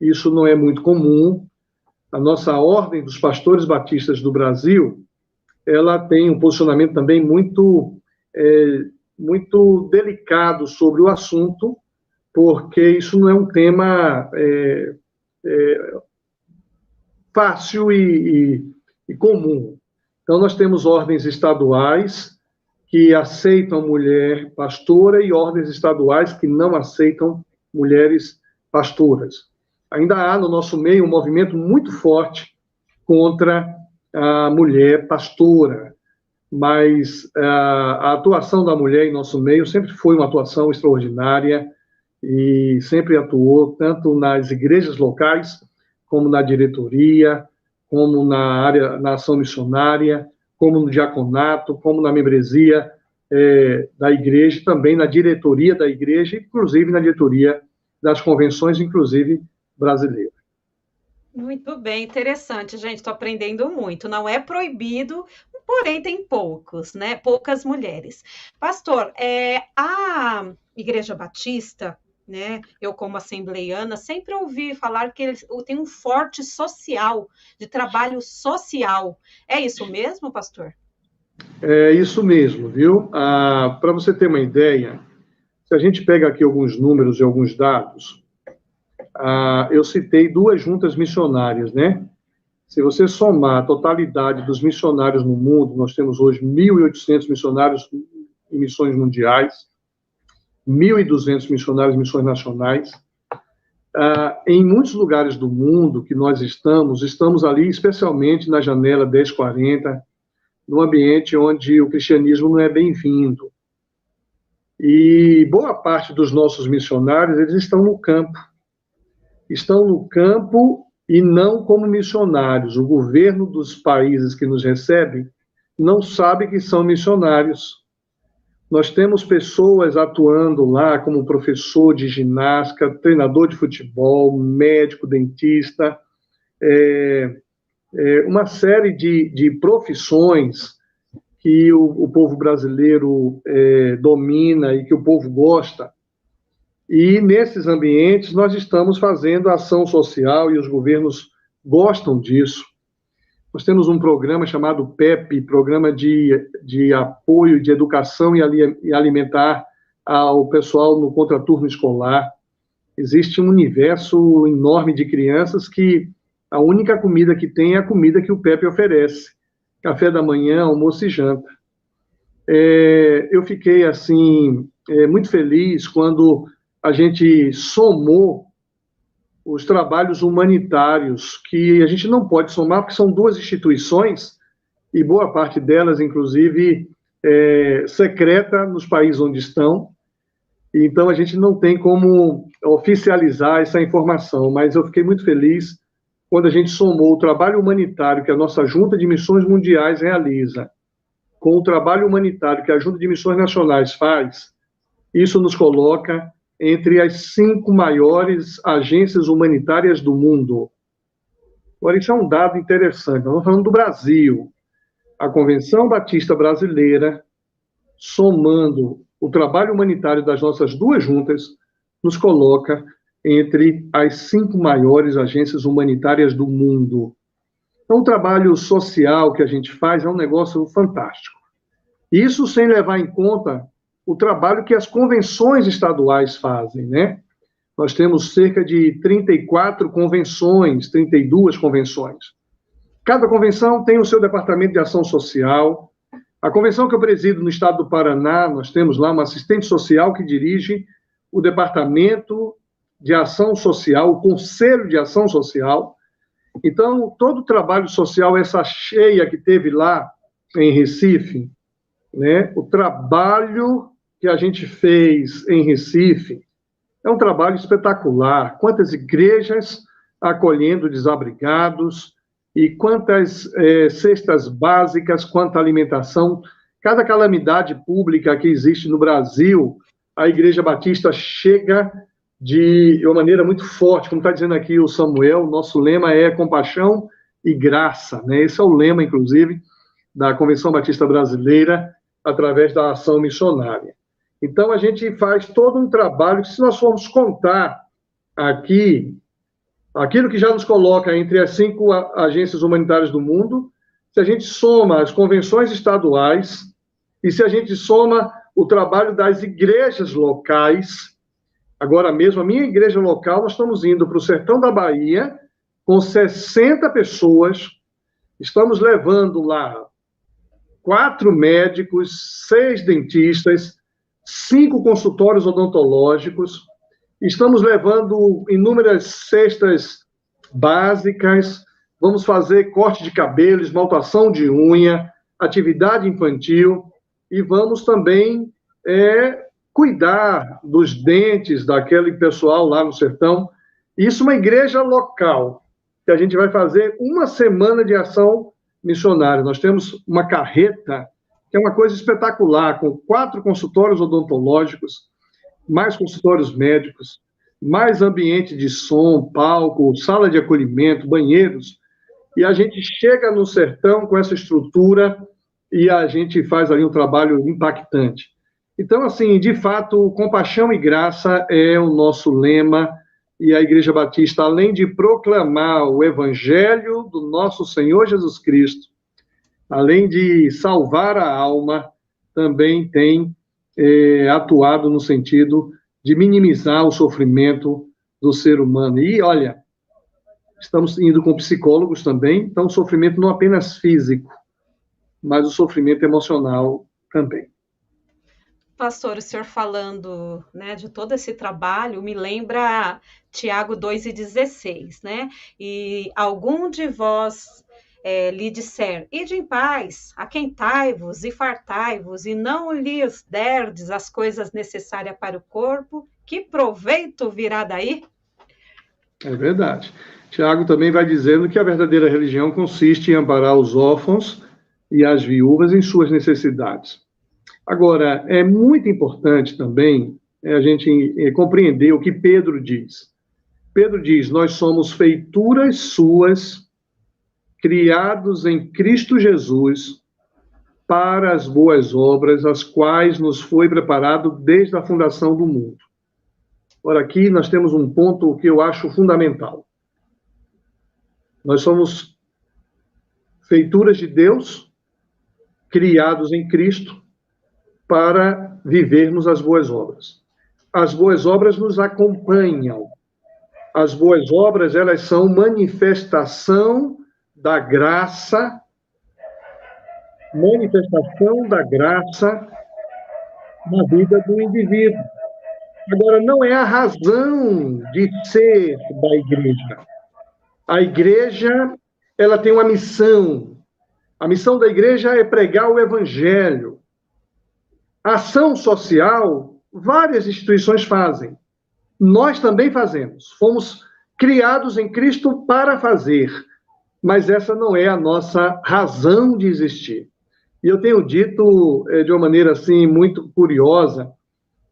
Isso não é muito comum. A nossa Ordem dos Pastores Batistas do Brasil, ela tem um posicionamento também muito delicado sobre o assunto, porque isso não é um tema fácil e comum. Então, nós temos ordens estaduais que aceitam mulher pastora e ordens estaduais que não aceitam mulheres pastoras. Ainda há no nosso meio um movimento muito forte contra a mulher pastora, mas a atuação da mulher em nosso meio sempre foi uma atuação extraordinária e sempre atuou tanto nas igrejas locais, como na diretoria, como na ação missionária, como no diaconato, como na membresia da igreja, também na diretoria da igreja, inclusive na diretoria das convenções, inclusive brasileiras. Muito bem, interessante, gente, estou aprendendo muito. Não é proibido, porém tem poucos, né? Poucas mulheres. Pastor, a Igreja Batista, né? Eu, como assembleiana, sempre ouvi falar que eles têm um forte social, de trabalho social. É isso mesmo, pastor? É isso mesmo, viu? Para você ter uma ideia, se a gente pega aqui alguns números e alguns dados, eu citei 2 juntas missionárias, né? Se você somar a totalidade dos missionários no mundo, nós temos hoje 1.800 missionários em missões mundiais, 1.200 missionários em missões nacionais. Em muitos lugares do mundo que nós estamos ali, especialmente na janela 1040, num ambiente onde o cristianismo não é bem-vindo. E boa parte dos nossos missionários, eles estão no campo. Estão no campo e não como missionários. O governo dos países que nos recebem não sabe que são missionários. Nós temos pessoas atuando lá como professor de ginástica, treinador de futebol, médico, dentista, uma série de profissões que o povo brasileiro domina e que o povo gosta. E nesses ambientes nós estamos fazendo ação social e os governos gostam disso. Nós temos um programa chamado PEP, Programa de Apoio de Educação e Alimentar ao pessoal no contraturno escolar. Existe um universo enorme de crianças que a única comida que tem é a comida que o PEP oferece. Café da manhã, almoço e janta. Eu fiquei, assim, muito feliz quando a gente somou os trabalhos humanitários, que a gente não pode somar, porque são 2 instituições, e boa parte delas, inclusive, secreta nos países onde estão, então a gente não tem como oficializar essa informação, mas eu fiquei muito feliz quando a gente somou o trabalho humanitário que a nossa Junta de Missões Mundiais realiza, com o trabalho humanitário que a Junta de Missões Nacionais faz. Isso nos coloca entre as 5 maiores agências humanitárias do mundo. Agora, isso é um dado interessante. Nós estamos falando do Brasil. A Convenção Batista Brasileira, somando o trabalho humanitário das nossas 2 juntas, nos coloca entre as 5 maiores agências humanitárias do mundo. Então, o trabalho social que a gente faz é um negócio fantástico. Isso sem levar em conta o trabalho que as convenções estaduais fazem, né? Nós temos cerca de 34 convenções, 32 convenções. Cada convenção tem o seu departamento de ação social. A convenção que eu presido no estado do Paraná, nós temos lá uma assistente social que dirige o departamento de ação social, o Conselho de Ação Social. Então, todo o trabalho social, essa cheia que teve lá em Recife, né, o trabalho que a gente fez em Recife é um trabalho espetacular. Quantas igrejas acolhendo desabrigados, e quantas cestas básicas, quanta alimentação, cada calamidade pública que existe no Brasil, a Igreja Batista chega de uma maneira muito forte, como está dizendo aqui o Samuel, nosso lema é compaixão e graça, né? Esse é o lema, inclusive, da Convenção Batista Brasileira, através da ação missionária. Então, a gente faz todo um trabalho que, se nós formos contar aqui, aquilo que já nos coloca entre as 5 agências humanitárias do mundo, se a gente soma as convenções estaduais e se a gente soma o trabalho das igrejas locais, agora mesmo, a minha igreja local, nós estamos indo para o sertão da Bahia com 60 pessoas, estamos levando lá 4 médicos, 6 dentistas, 5 consultórios odontológicos, estamos levando inúmeras cestas básicas, vamos fazer corte de cabelo, esmaltação de unha, atividade infantil, e vamos também cuidar dos dentes daquele pessoal lá no sertão. Isso é uma igreja local, que a gente vai fazer uma semana de ação missionária. Nós temos uma carreta, que é uma coisa espetacular, com 4 consultórios odontológicos, mais consultórios médicos, mais ambiente de som, palco, sala de acolhimento, banheiros, e a gente chega no sertão com essa estrutura e a gente faz ali um trabalho impactante. Então, assim, de fato, compaixão e graça é o nosso lema, e a Igreja Batista, além de proclamar o Evangelho do nosso Senhor Jesus Cristo, além de salvar a alma, também tem atuado no sentido de minimizar o sofrimento do ser humano. E, olha, estamos indo com psicólogos também, então o sofrimento não apenas físico, mas o sofrimento emocional também. Pastor, o senhor falando, né, de todo esse trabalho, me lembra Tiago 2,16, né? E algum de vós lhe disser, ide em paz, aquentai-vos e fartai-vos, e não lhes derdes as coisas necessárias para o corpo, que proveito virá daí? É verdade. Tiago também vai dizendo que a verdadeira religião consiste em amparar os órfãos e as viúvas em suas necessidades. Agora, é muito importante também a gente compreender o que Pedro diz. Pedro diz, nós somos feituras suas, criados em Cristo Jesus, para as boas obras, as quais nos foi preparado desde a fundação do mundo. Ora, aqui nós temos um ponto que eu acho fundamental. Nós somos feituras de Deus, criados em Cristo, para vivermos as boas obras. As boas obras nos acompanham. As boas obras, elas são manifestação da graça na vida do indivíduo. Agora, não é a razão de ser da igreja. A igreja, ela tem uma missão. A missão da igreja é pregar o evangelho. Ação social, várias instituições fazem. Nós também fazemos. Fomos criados em Cristo para fazer. Mas essa não é a nossa razão de existir. E eu tenho dito, de uma maneira assim, muito curiosa,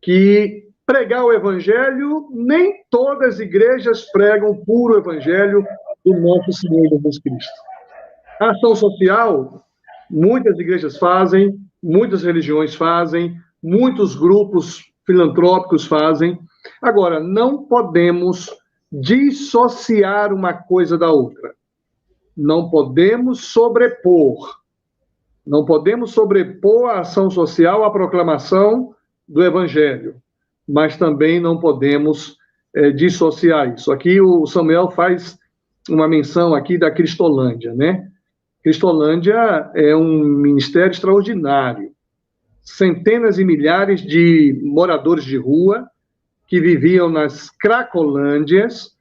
que pregar o evangelho, nem todas as igrejas pregam o puro evangelho do nosso Senhor Jesus Cristo. A ação social, muitas igrejas fazem, muitas religiões fazem, muitos grupos filantrópicos fazem. Agora, não podemos dissociar uma coisa da outra. Não podemos sobrepor. Não podemos sobrepor a ação social à proclamação do Evangelho. Mas também não podemos dissociar isso. Aqui o Samuel faz uma menção aqui da Cristolândia, né? Cristolândia é um ministério extraordinário. Centenas e milhares de moradores de rua que viviam nas Cracolândias,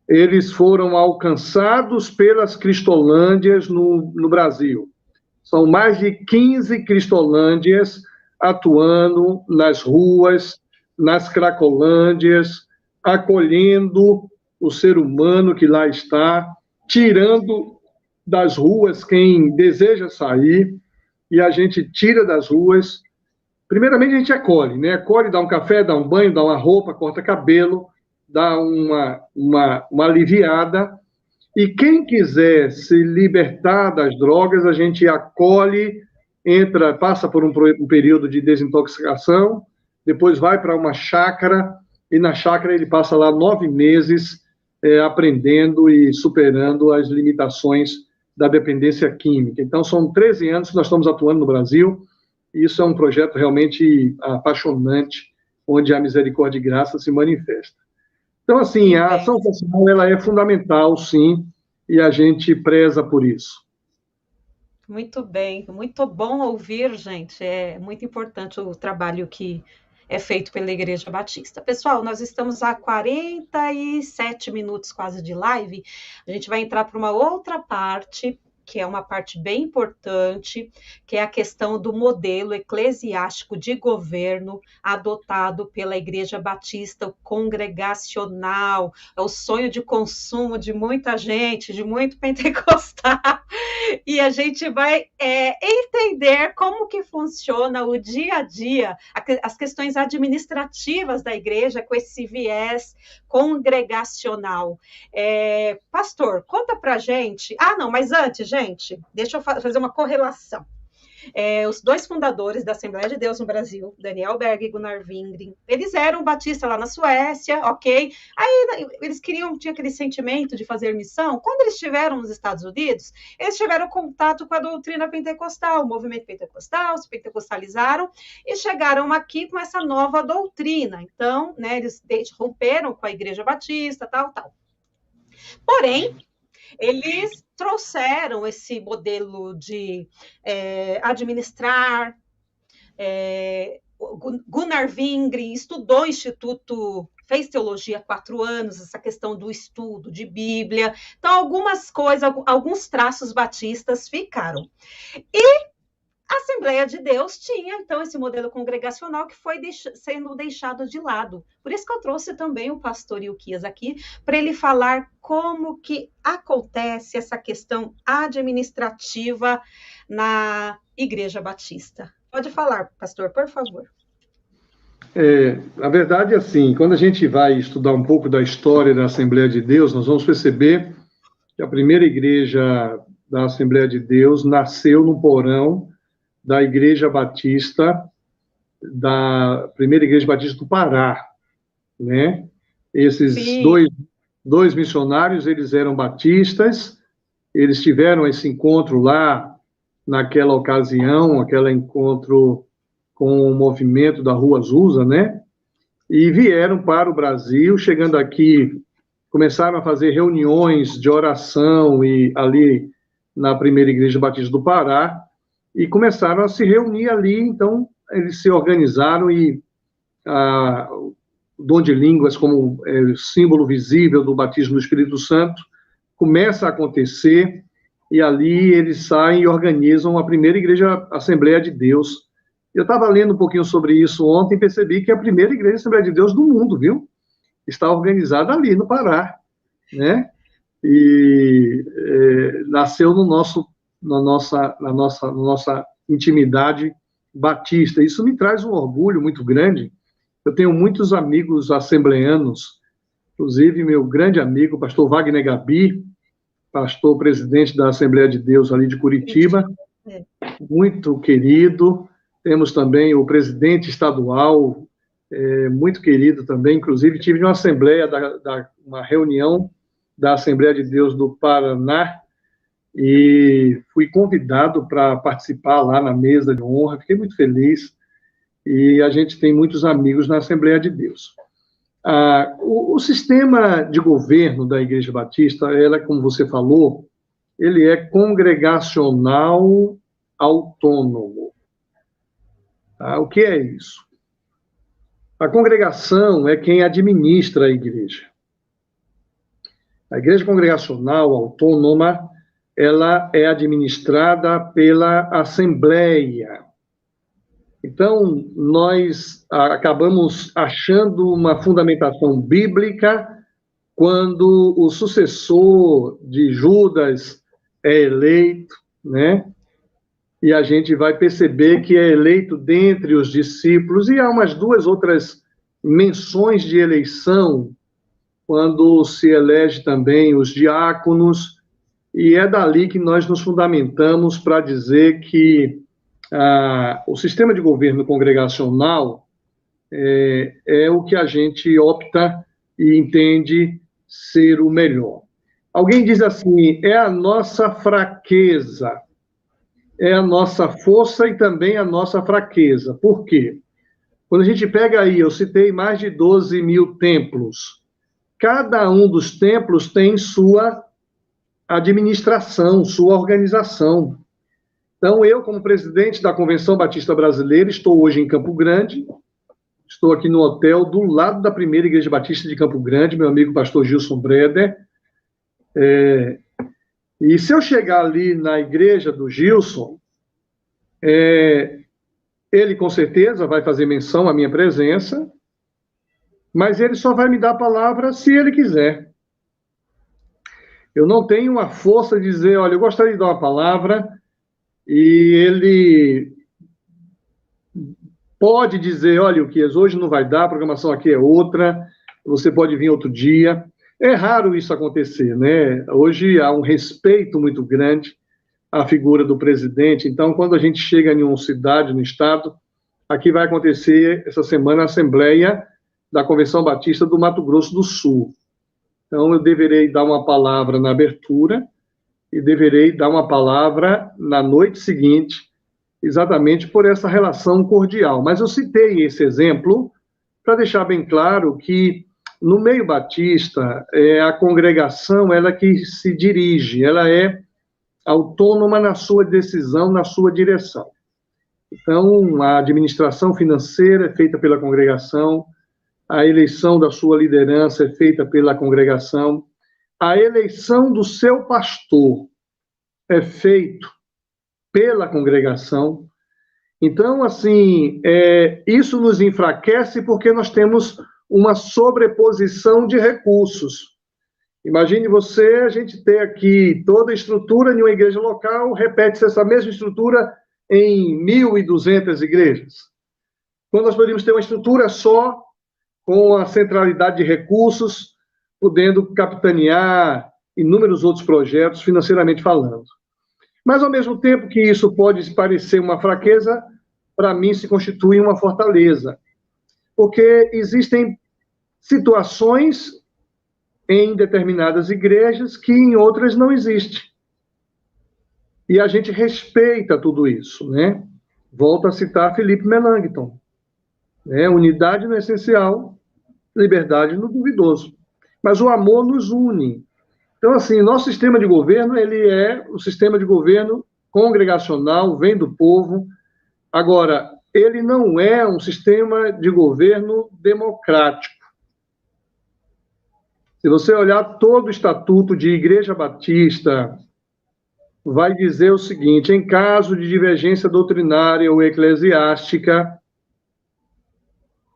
eles foram alcançados pelas Cristolândias no Brasil. São mais de 15 Cristolândias atuando nas ruas, nas Cracolândias, acolhendo o ser humano que lá está, tirando das ruas quem deseja sair e a gente tira das ruas. Primeiramente, a gente acolhe, né? Acolhe, dá um café, dá um banho, dá uma roupa, corta cabelo, dá uma aliviada. E quem quiser se libertar das drogas, a gente acolhe, passa por um período de desintoxicação, depois vai para uma chácara, e na chácara ele passa lá 9 meses aprendendo e superando as limitações da dependência química. Então, são 13 anos que nós estamos atuando no Brasil, e isso é um projeto realmente apaixonante, onde a misericórdia e graça se manifesta. Então, assim, a ação social ela é fundamental, sim, e a gente preza por isso. Muito bem, muito bom ouvir, gente. É muito importante o trabalho que é feito pela Igreja Batista. Pessoal, nós estamos a 47 minutos quase de live. A gente vai entrar para uma outra parte, que é uma parte bem importante, que é a questão do modelo eclesiástico de governo adotado pela Igreja Batista congregacional. É o sonho de consumo de muita gente, de muito pentecostal. E a gente vai entender como que funciona o dia a dia, as questões administrativas da igreja com esse viés congregacional. Pastor, conta pra gente. Não, mas antes, gente, deixa eu fazer uma correlação. Os 2 fundadores da Assembleia de Deus no Brasil, Daniel Berg e Gunnar Wingren, eles eram batistas lá na Suécia, ok? Aí eles tinham aquele sentimento de fazer missão. Quando eles estiveram nos Estados Unidos, eles tiveram contato com a doutrina pentecostal, o movimento pentecostal, se pentecostalizaram e chegaram aqui com essa nova doutrina. Então, né, eles romperam com a Igreja Batista, tal. Porém, eles trouxeram esse modelo de administrar. Gunnar Wingren estudou Instituto, fez teologia 4 anos, essa questão do estudo de Bíblia. Então, algumas coisas, alguns traços batistas ficaram. E a Assembleia de Deus tinha, então, esse modelo congregacional que foi sendo deixado de lado. Por isso que eu trouxe também o pastor Ilquias aqui, para ele falar como que acontece essa questão administrativa na Igreja Batista. Pode falar, pastor, por favor. Na verdade, assim, quando a gente vai estudar um pouco da história da Assembleia de Deus, nós vamos perceber que a primeira igreja da Assembleia de Deus nasceu no porão da Igreja Batista, da primeira Igreja Batista do Pará, né? Esses dois missionários, eles eram batistas, eles tiveram esse encontro lá, naquela ocasião, aquele encontro com o movimento da Rua Azusa, né? E vieram para o Brasil, chegando aqui, começaram a fazer reuniões de oração e ali na primeira Igreja Batista do Pará, e começaram a se reunir ali, então eles se organizaram e o dom de línguas como símbolo visível do batismo do Espírito Santo começa a acontecer, e ali eles saem e organizam a primeira Igreja Assembleia de Deus. Eu estava lendo um pouquinho sobre isso ontem e percebi que a primeira Igreja Assembleia de Deus do mundo, viu? Está organizada ali no Pará, né? E nasceu na nossa intimidade batista. Isso me traz um orgulho muito grande. Eu tenho muitos amigos assembleanos, inclusive meu grande amigo, o pastor Wagner Gabi, pastor presidente da Assembleia de Deus ali de Curitiba, muito querido. Temos também o presidente estadual, muito querido também. Inclusive, tive uma assembleia, uma reunião da Assembleia de Deus do Paraná, e fui convidado para participar lá na mesa de honra. Fiquei muito feliz, e a gente tem muitos amigos na Assembleia de Deus. O sistema de governo da Igreja Batista, ela, como você falou, ele é congregacional autônomo. O que é isso? A congregação é quem administra a igreja. A igreja congregacional autônoma, ela é administrada pela Assembleia. Então, nós acabamos achando uma fundamentação bíblica quando o sucessor de Judas é eleito, né? E a gente vai perceber que é eleito dentre os discípulos, e há umas 2 outras menções de eleição, quando se elege também os diáconos, e é dali que nós nos fundamentamos para dizer que o sistema de governo congregacional é o que a gente opta e entende ser o melhor. Alguém diz assim, é a nossa fraqueza, é a nossa força e também a nossa fraqueza. Por quê? Quando a gente pega aí, eu citei mais de 12 mil templos, cada um dos templos tem sua administração, sua organização. Então, eu, como presidente da Convenção Batista Brasileira, estou hoje em Campo Grande, estou aqui no hotel do lado da primeira Igreja Batista de Campo Grande, meu amigo pastor Gilson Breder. E se eu chegar ali na igreja do Gilson, ele com certeza vai fazer menção à minha presença, mas ele só vai me dar a palavra se ele quiser. Eu não tenho uma força de dizer, olha, eu gostaria de dar uma palavra, e ele pode dizer, olha, o que hoje não vai dar, a programação aqui é outra, você pode vir outro dia. É raro isso acontecer, né? Hoje há um respeito muito grande à figura do presidente, então quando a gente chega em uma cidade, no estado, aqui vai acontecer essa semana a Assembleia da Convenção Batista do Mato Grosso do Sul. Então eu deverei dar uma palavra na abertura e deverei dar uma palavra na noite seguinte, exatamente por essa relação cordial. Mas eu citei esse exemplo para deixar bem claro que no meio batista, a congregação ela que se dirige, ela é autônoma na sua decisão, na sua direção. Então, a administração financeira é feita pela congregação, a eleição da sua liderança é feita pela congregação, a eleição do seu pastor é feito pela congregação. Então, assim, isso nos enfraquece porque nós temos uma sobreposição de recursos. Imagine você, a gente ter aqui toda a estrutura de uma igreja local, repete-se essa mesma estrutura em 1.200 igrejas. Quando nós poderíamos ter uma estrutura só, com a centralidade de recursos, podendo capitanear inúmeros outros projetos, financeiramente falando. Mas, ao mesmo tempo que isso pode parecer uma fraqueza, para mim se constitui uma fortaleza. Porque existem situações em determinadas igrejas que em outras não existem. E a gente respeita tudo isso, né? Volto a citar Felipe Melanchthon. Unidade no essencial, liberdade no duvidoso. Mas o amor nos une. Então, assim, nosso sistema de governo, ele é o sistema de governo congregacional, vem do povo. Agora, ele não é um sistema de governo democrático. Se você olhar todo o estatuto de Igreja Batista, vai dizer o seguinte, em caso de divergência doutrinária ou eclesiástica,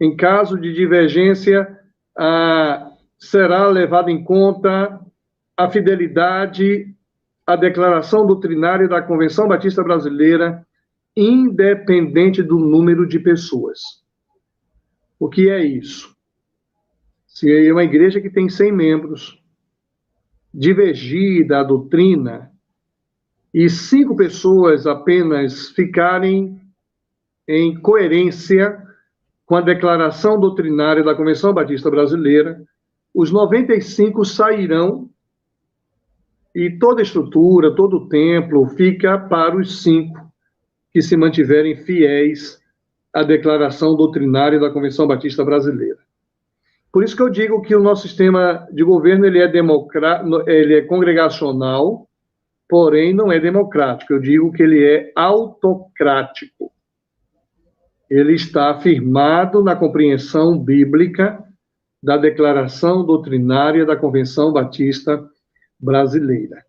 em caso de divergência, será levado em conta a fidelidade à declaração doutrinária da Convenção Batista Brasileira, independente do número de pessoas. O que é isso? Se é uma igreja que tem 100 membros, divergir da doutrina, e 5 pessoas apenas ficarem em coerência com a declaração doutrinária da Convenção Batista Brasileira, os 95 sairão e toda a estrutura, todo o templo fica para os 5 que se mantiverem fiéis à declaração doutrinária da Convenção Batista Brasileira. Por isso que eu digo que o nosso sistema de governo ele é congregacional, porém não é democrático. Eu digo que ele é autocrático. Ele está firmado na compreensão bíblica da declaração doutrinária da Convenção Batista Brasileira.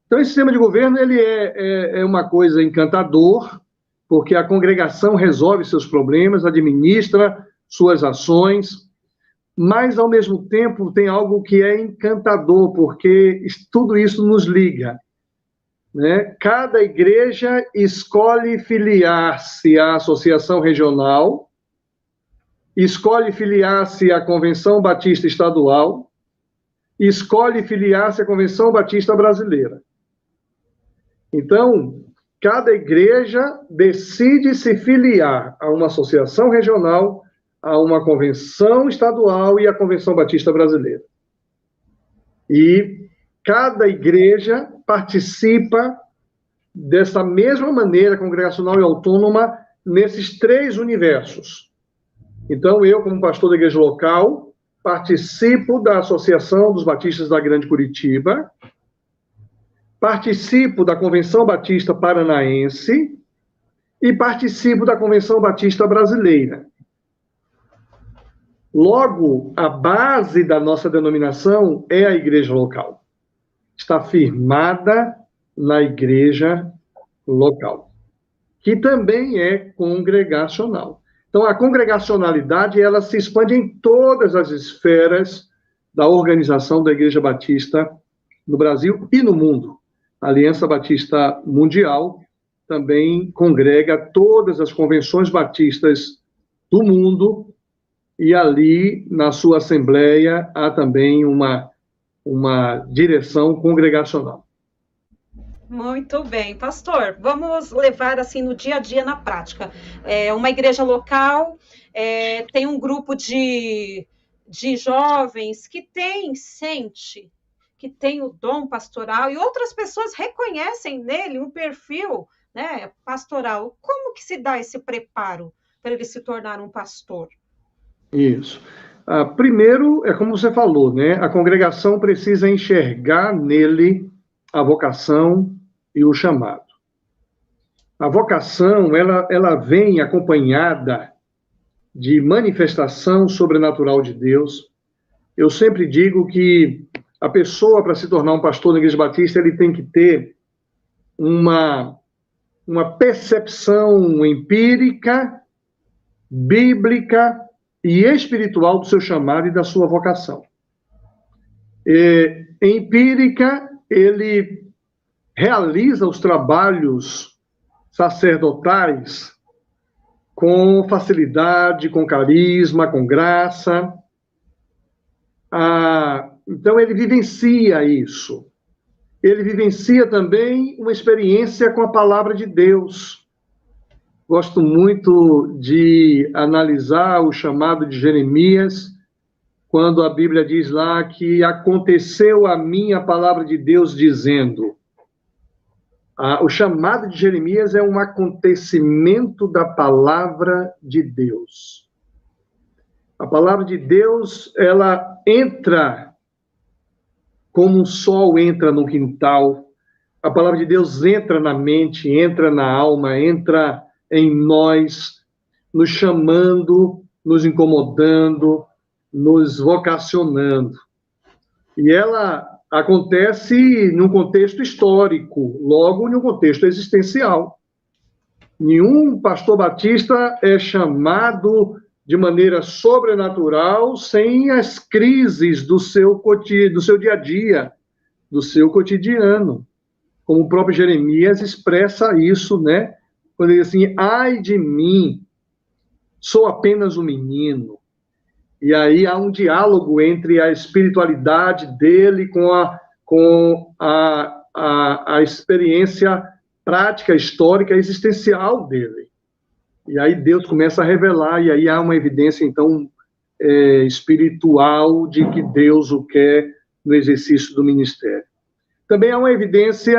Então, esse sistema de governo ele é uma coisa encantador, porque a congregação resolve seus problemas, administra suas ações, mas, ao mesmo tempo, tem algo que é encantador, porque tudo isso nos liga. né, cada igreja escolhe filiar-se à associação regional, escolhe filiar-se à Convenção Batista Estadual, escolhe filiar-se à Convenção Batista Brasileira. Então, cada igreja decide se filiar a uma associação regional, a uma convenção estadual e à Convenção Batista Brasileira. E cada igreja participa dessa mesma maneira, congregacional e autônoma, nesses 3 universos. Então, eu, como pastor da igreja local, participo da Associação dos Batistas da Grande Curitiba, participo da Convenção Batista Paranaense e participo da Convenção Batista Brasileira. Logo, a base da nossa denominação é a igreja local. Está firmada na igreja local, que também é congregacional. Então, a congregacionalidade, ela se expande em todas as esferas da organização da Igreja Batista no Brasil e no mundo. A Aliança Batista Mundial também congrega todas as convenções batistas do mundo, e ali, na sua assembleia, há também uma direção congregacional. Muito bem, pastor. Vamos levar assim no dia a dia, na prática. Uma igreja local tem um grupo de jovens que sente que tem o dom pastoral, e outras pessoas reconhecem nele um perfil, né, pastoral. Como que se dá esse preparo para ele se tornar um pastor? Isso. Primeiro, é como você falou, né? A congregação precisa enxergar nele a vocação e o chamado. A vocação, ela vem acompanhada de manifestação sobrenatural de Deus. Eu sempre digo que a pessoa, para se tornar um pastor na Igreja Batista, ele tem que ter uma percepção empírica, bíblica e espiritual do seu chamado e da sua vocação. Empírica, ele realiza os trabalhos sacerdotais com facilidade, com carisma, com graça. Então, ele vivencia isso. Ele vivencia também uma experiência com a palavra de Deus. Gosto muito de analisar o chamado de Jeremias, quando a Bíblia diz lá que aconteceu a mim a palavra de Deus dizendo. O chamado de Jeremias é um acontecimento da palavra de Deus. A palavra de Deus, ela entra como um sol entra no quintal. A palavra de Deus entra na mente, entra na alma, entra em nós, nos chamando, nos incomodando, nos vocacionando. E ela acontece num contexto histórico, logo num contexto existencial. Nenhum pastor batista é chamado de maneira sobrenatural sem as crises do seu dia a dia, do seu cotidiano. Como o próprio Jeremias expressa isso, né? Quando ele diz assim, ai de mim, sou apenas um menino. E aí há um diálogo entre a espiritualidade dele com a experiência prática, histórica, existencial dele. E aí Deus começa a revelar, e aí há uma evidência, então, espiritual de que Deus o quer no exercício do ministério. Também há uma evidência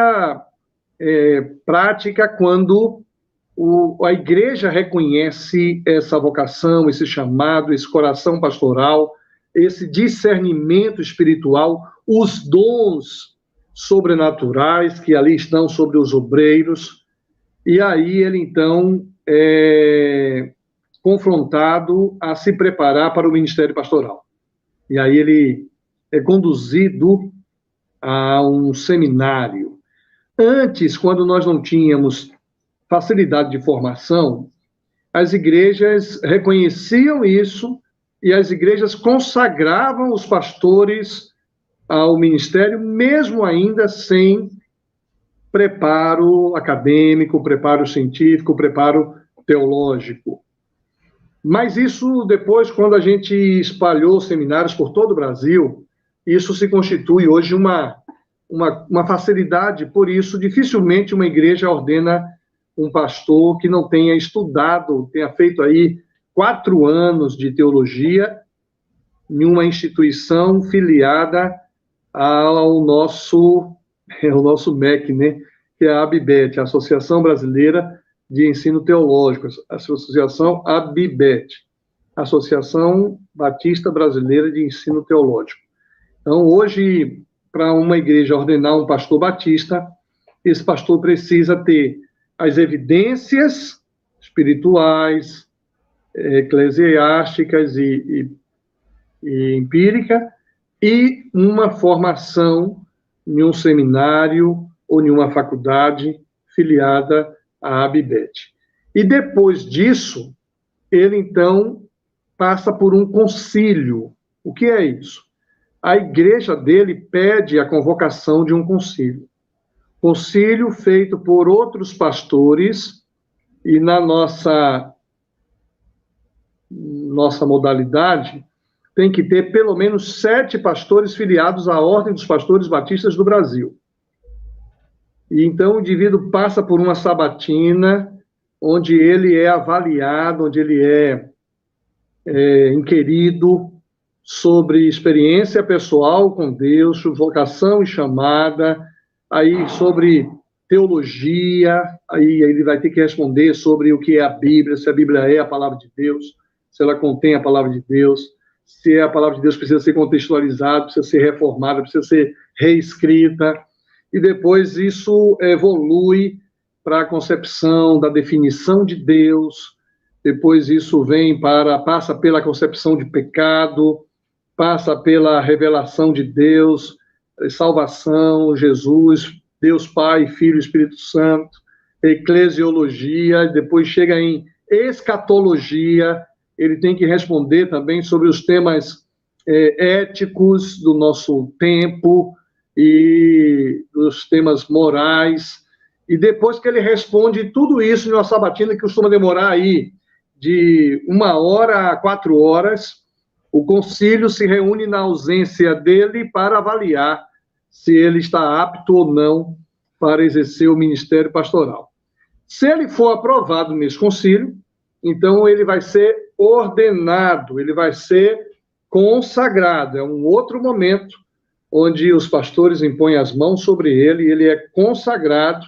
prática quando a igreja reconhece essa vocação, esse chamado, esse coração pastoral, esse discernimento espiritual, os dons sobrenaturais que ali estão sobre os obreiros, e aí ele, então, é confrontado a se preparar para o ministério pastoral. E aí ele é conduzido a um seminário. Antes, quando nós não tínhamos facilidade de formação, as igrejas reconheciam isso e as igrejas consagravam os pastores ao ministério, mesmo ainda sem preparo acadêmico, preparo científico, preparo teológico. Mas isso depois, quando a gente espalhou seminários por todo o Brasil, isso se constitui hoje uma facilidade. Por isso, dificilmente uma igreja ordena um pastor que não tenha estudado, tenha feito aí 4 anos de teologia em uma instituição filiada ao nosso MEC, né? Que é a ABIBET, a Associação Brasileira de Ensino Teológico, a Associação ABIBET, Associação Batista Brasileira de Ensino Teológico. Então, hoje, para uma igreja ordenar um pastor batista, esse pastor precisa ter as evidências espirituais, eclesiásticas e empírica, e uma formação em um seminário ou em uma faculdade filiada à ABIBET. E depois disso, ele então passa por um concílio. O que é isso? A igreja dele pede a convocação de um concílio. Concílio feito por outros pastores, e na nossa modalidade, tem que ter pelo menos 7 pastores filiados à Ordem dos Pastores Batistas do Brasil. E então o indivíduo passa por uma sabatina, onde ele é avaliado, onde ele é inquirido sobre experiência pessoal com Deus, vocação e chamada, aí sobre teologia, aí ele vai ter que responder sobre o que é a Bíblia, se a Bíblia é a palavra de Deus, se ela contém a palavra de Deus, se a palavra de Deus precisa ser contextualizada, precisa ser reformada, precisa ser reescrita, e depois isso evolui para a concepção da definição de Deus, depois isso passa pela concepção de pecado, passa pela revelação de Deus, salvação, Jesus, Deus Pai, Filho e Espírito Santo, eclesiologia, depois chega em escatologia, ele tem que responder também sobre os temas éticos do nosso tempo e dos temas morais. E depois que ele responde tudo isso em uma sabatina que costuma demorar aí de 1 hora a 4 horas, o concílio se reúne na ausência dele para avaliar se ele está apto ou não para exercer o ministério pastoral. Se ele for aprovado nesse concílio, então ele vai ser ordenado, ele vai ser consagrado. É um outro momento onde os pastores impõem as mãos sobre ele, ele é consagrado,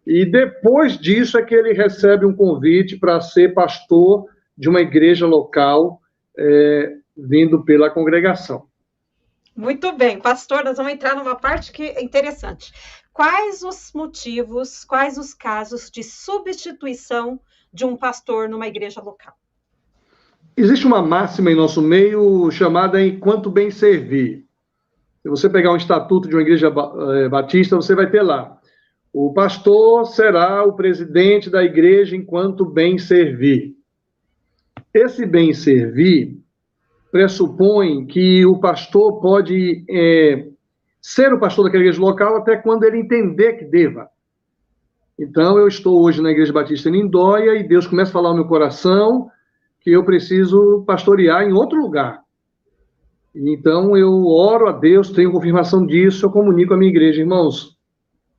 e depois disso é que ele recebe um convite para ser pastor de uma igreja local, vindo pela congregação. Muito bem, pastor, nós vamos entrar numa parte que é interessante. Quais os motivos, quais os casos de substituição de um pastor numa igreja local? Existe uma máxima em nosso meio chamada enquanto bem servir. Se você pegar um estatuto de uma igreja batista, você vai ter lá: o pastor será o presidente da igreja enquanto bem servir. Esse bem servir pressupõe que o pastor pode ser o pastor daquela igreja local até quando ele entender que deva. Então, eu estou hoje na Igreja Batista em Lindóia e Deus começa a falar no meu coração que eu preciso pastorear em outro lugar. Então, eu oro a Deus, tenho confirmação disso, eu comunico à minha igreja: irmãos,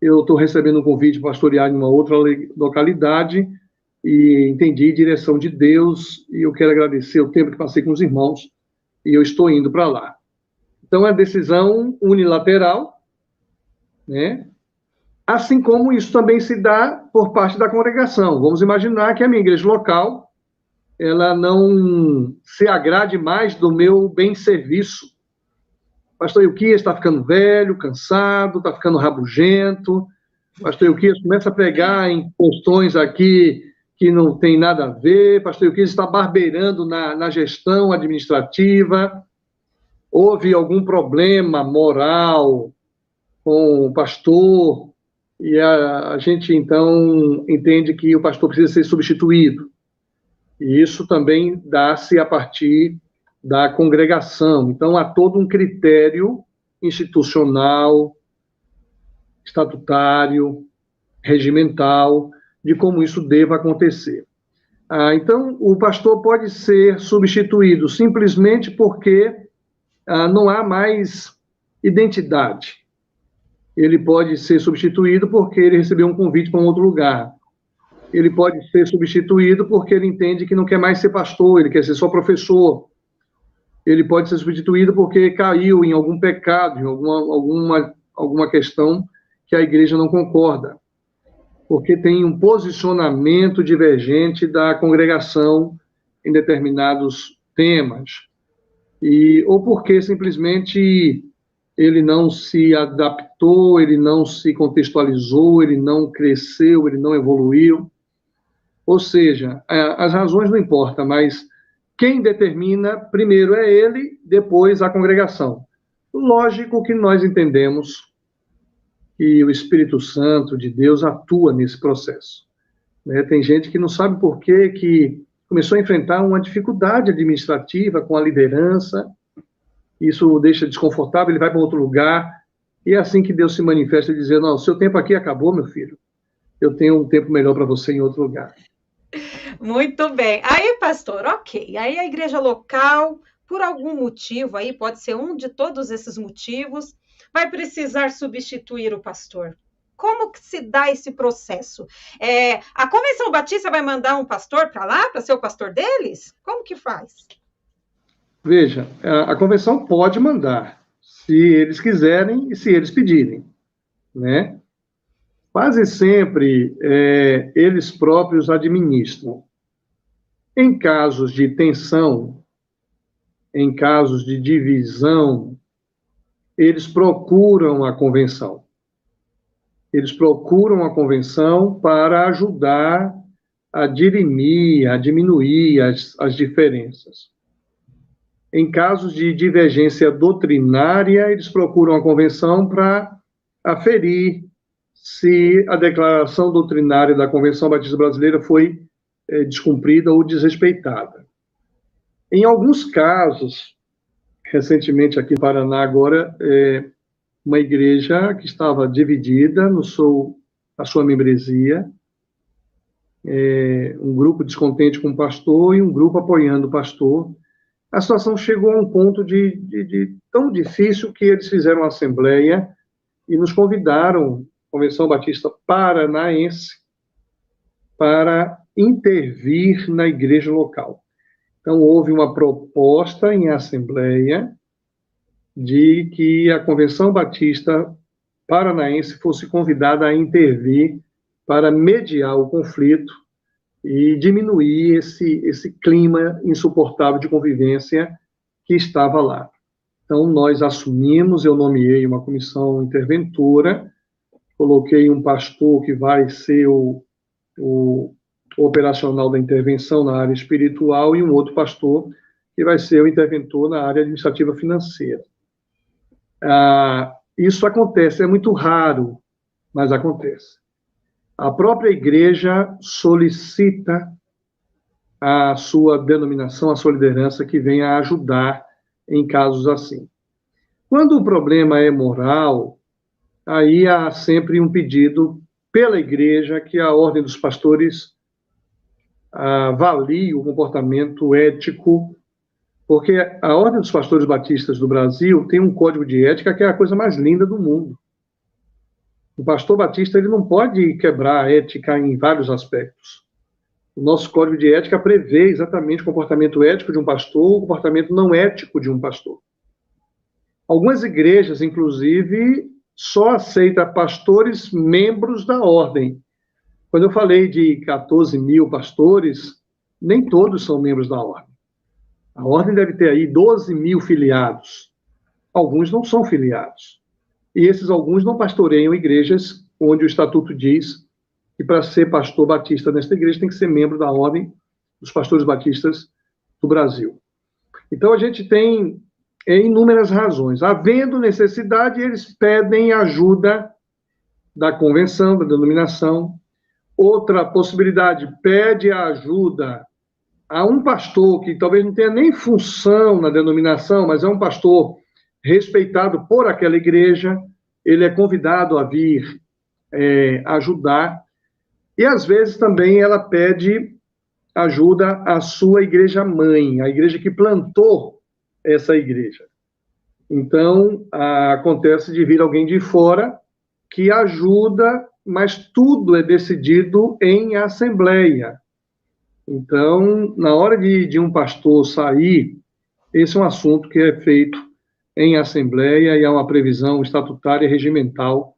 eu estou recebendo um convite para pastorear em uma outra localidade e entendi direção de Deus e eu quero agradecer o tempo que passei com os irmãos e eu estou indo para lá. Então, é decisão unilateral, né? Assim como isso também se dá por parte da congregação. Vamos imaginar que a minha igreja local, ela não se agrade mais do meu bem-serviço. Pastor Ilquias está ficando velho, cansado, está ficando rabugento. Pastor Ilquias começa a pegar em questões aqui que não tem nada a ver. Pastor Ilquias está barbeirando na gestão administrativa. Houve algum problema moral com o pastor e a gente, então, entende que o pastor precisa ser substituído. E isso também dá-se a partir da congregação. Então, há todo um critério institucional, estatutário, regimental, de como isso deva acontecer. Então, o pastor pode ser substituído simplesmente porque não há mais identidade. Ele pode ser substituído porque ele recebeu um convite para um outro lugar. Ele pode ser substituído porque ele entende que não quer mais ser pastor, ele quer ser só professor. Ele pode ser substituído porque caiu em algum pecado, em alguma questão que a igreja não concorda, porque tem um posicionamento divergente da congregação em determinados temas, ou porque simplesmente ele não se adaptou, ele não se contextualizou, ele não cresceu, ele não evoluiu. Ou seja, as razões não importam, mas quem determina primeiro é ele, depois a congregação. Lógico que nós entendemos que o Espírito Santo de Deus atua nesse processo. Tem gente que não sabe por que começou a enfrentar uma dificuldade administrativa com a liderança, isso o deixa desconfortável, ele vai para outro lugar, e é assim que Deus se manifesta, dizendo, não, seu tempo aqui acabou, meu filho, eu tenho um tempo melhor para você em outro lugar. Muito bem. Aí, pastor, ok. Aí a igreja local, por algum motivo, aí pode ser um de todos esses motivos, vai precisar substituir o pastor. Como que se dá esse processo? A Convenção Batista vai mandar um pastor para lá, para ser o pastor deles? Como que faz? Veja, a convenção pode mandar, se eles quiserem e se eles pedirem, né? Quase sempre eles próprios administram. Em casos de tensão, em casos de divisão, eles procuram a convenção. Eles procuram a convenção para ajudar a dirimir, a diminuir as diferenças. Em casos de divergência doutrinária, eles procuram a convenção para aferir se a declaração doutrinária da Convenção Batista Brasileira foi descumprida ou desrespeitada. Em alguns casos, recentemente aqui no Paraná agora, uma igreja que estava dividida na sua membresia, um grupo descontente com o pastor e um grupo apoiando o pastor. A situação chegou a um ponto de tão difícil que eles fizeram uma assembleia e nos convidaram, Convenção Batista Paranaense, para intervir na igreja local. Então, houve uma proposta em assembleia de que a Convenção Batista Paranaense fosse convidada a intervir para mediar o conflito e diminuir esse clima insuportável de convivência que estava lá. Então, nós assumimos, eu nomeei uma comissão interventora, coloquei um pastor que vai ser o operacional da intervenção na área espiritual e um outro pastor que vai ser o interventor na área administrativa financeira. Isso acontece, é muito raro, mas acontece. A própria igreja solicita a sua denominação, a sua liderança, que venha ajudar em casos assim. Quando o problema é moral, aí há sempre um pedido pela igreja que a ordem dos pastores avalie o comportamento ético, porque a ordem dos pastores batistas do Brasil tem um código de ética que é a coisa mais linda do mundo. O pastor batista ele não pode quebrar a ética em vários aspectos. O nosso código de ética prevê exatamente o comportamento ético de um pastor, o comportamento não ético de um pastor. Algumas igrejas, inclusive, só aceitam pastores membros da ordem. Quando eu falei de 14 mil pastores, nem todos são membros da ordem. A ordem deve ter aí 12 mil filiados. Alguns não são filiados. E esses alguns não pastoreiam igrejas onde o estatuto diz que para ser pastor batista nesta igreja tem que ser membro da ordem dos pastores batistas do Brasil. Então a gente tem inúmeras razões. Havendo necessidade, eles pedem ajuda da convenção, da denominação. Outra possibilidade, pede a ajuda a um pastor que talvez não tenha nem função na denominação, mas é um pastor respeitado por aquela igreja, ele é convidado a vir ajudar. E, às vezes, também ela pede ajuda à sua igreja-mãe, a igreja que plantou essa igreja. Então, acontece de vir alguém de fora que ajuda, mas tudo é decidido em assembleia. Então, na hora de um pastor sair, esse é um assunto que é feito em assembleia e há uma previsão estatutária e regimental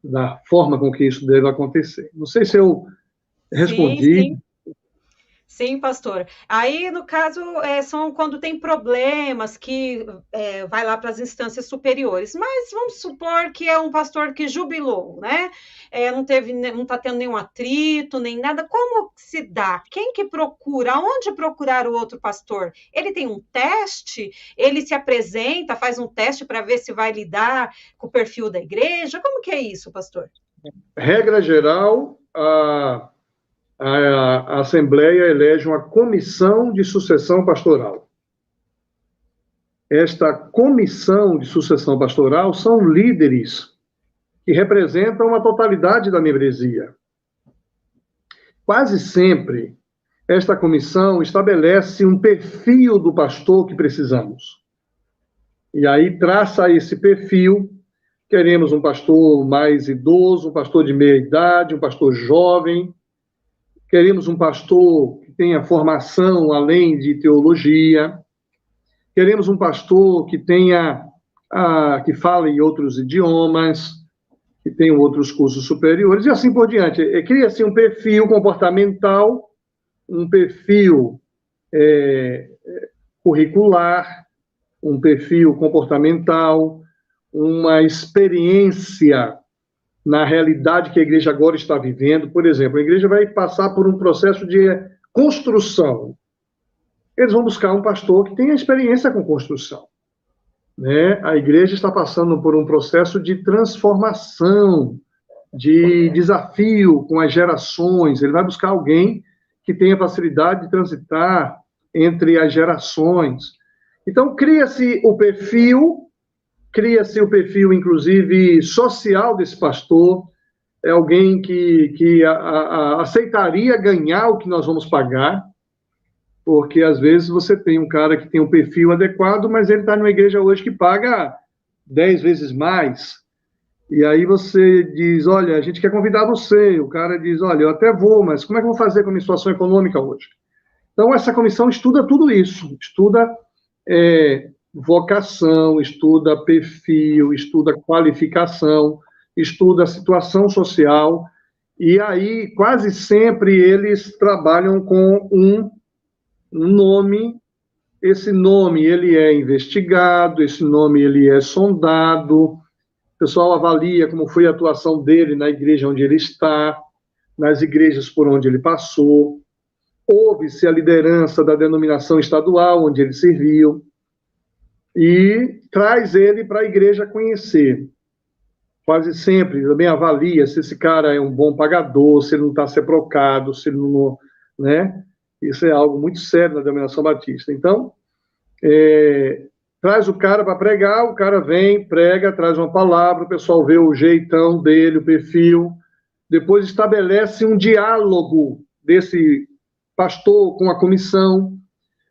da forma com que isso deve acontecer. Não sei se eu respondi. Sim. Sim, pastor. Aí, no caso, são quando tem problemas que vai lá para as instâncias superiores. Mas vamos supor que é um pastor que jubilou, né? Não está tendo nenhum atrito, nem nada. Como se dá? Quem que procura? Onde procurar o outro pastor? Ele tem um teste? Ele se apresenta, faz um teste para ver se vai lidar com o perfil da igreja? Como que é isso, pastor? Regra geral, a Assembleia elege uma comissão de sucessão pastoral. Esta comissão de sucessão pastoral são líderes que representam a totalidade da membresia. Quase sempre, esta comissão estabelece um perfil do pastor que precisamos. E aí traça esse perfil. Queremos um pastor mais idoso, um pastor de meia idade, um pastor jovem. Queremos um pastor que tenha formação além de teologia. Queremos um pastor que que fale outros idiomas, que tenha outros cursos superiores, e assim por diante. Cria-se um perfil comportamental, um perfil curricular, um perfil comportamental, uma experiência na realidade que a igreja agora está vivendo. Por exemplo, a igreja vai passar por um processo de construção. Eles vão buscar um pastor que tenha experiência com construção. Né? A igreja está passando por um processo de transformação, de desafio com as gerações. Ele vai buscar alguém que tenha facilidade de transitar entre as gerações. Então, cria-se o perfil, inclusive, social desse pastor. É alguém que aceitaria ganhar o que nós vamos pagar, porque, às vezes, você tem um cara que tem um perfil adequado, mas ele está numa igreja hoje que paga 10 vezes mais. E aí você diz, olha, a gente quer convidar você. O cara diz, olha, eu até vou, mas como é que eu vou fazer com a minha situação econômica hoje? Então, essa comissão estuda tudo isso. Estuda vocação, estuda perfil, estuda qualificação, estuda a situação social. E aí, quase sempre, eles trabalham com um nome. Esse nome, ele é investigado, esse nome, ele é sondado, o pessoal avalia como foi a atuação dele na igreja onde ele está, nas igrejas por onde ele passou, ouve-se a liderança da denominação estadual onde ele serviu, e traz ele para a igreja conhecer. Quase sempre, também avalia se esse cara é um bom pagador, se ele não está seprocado, se ele não... né? Isso é algo muito sério na denominação batista. Então, traz o cara para pregar, o cara vem, prega, traz uma palavra, o pessoal vê o jeitão dele, o perfil, depois estabelece um diálogo desse pastor com a comissão,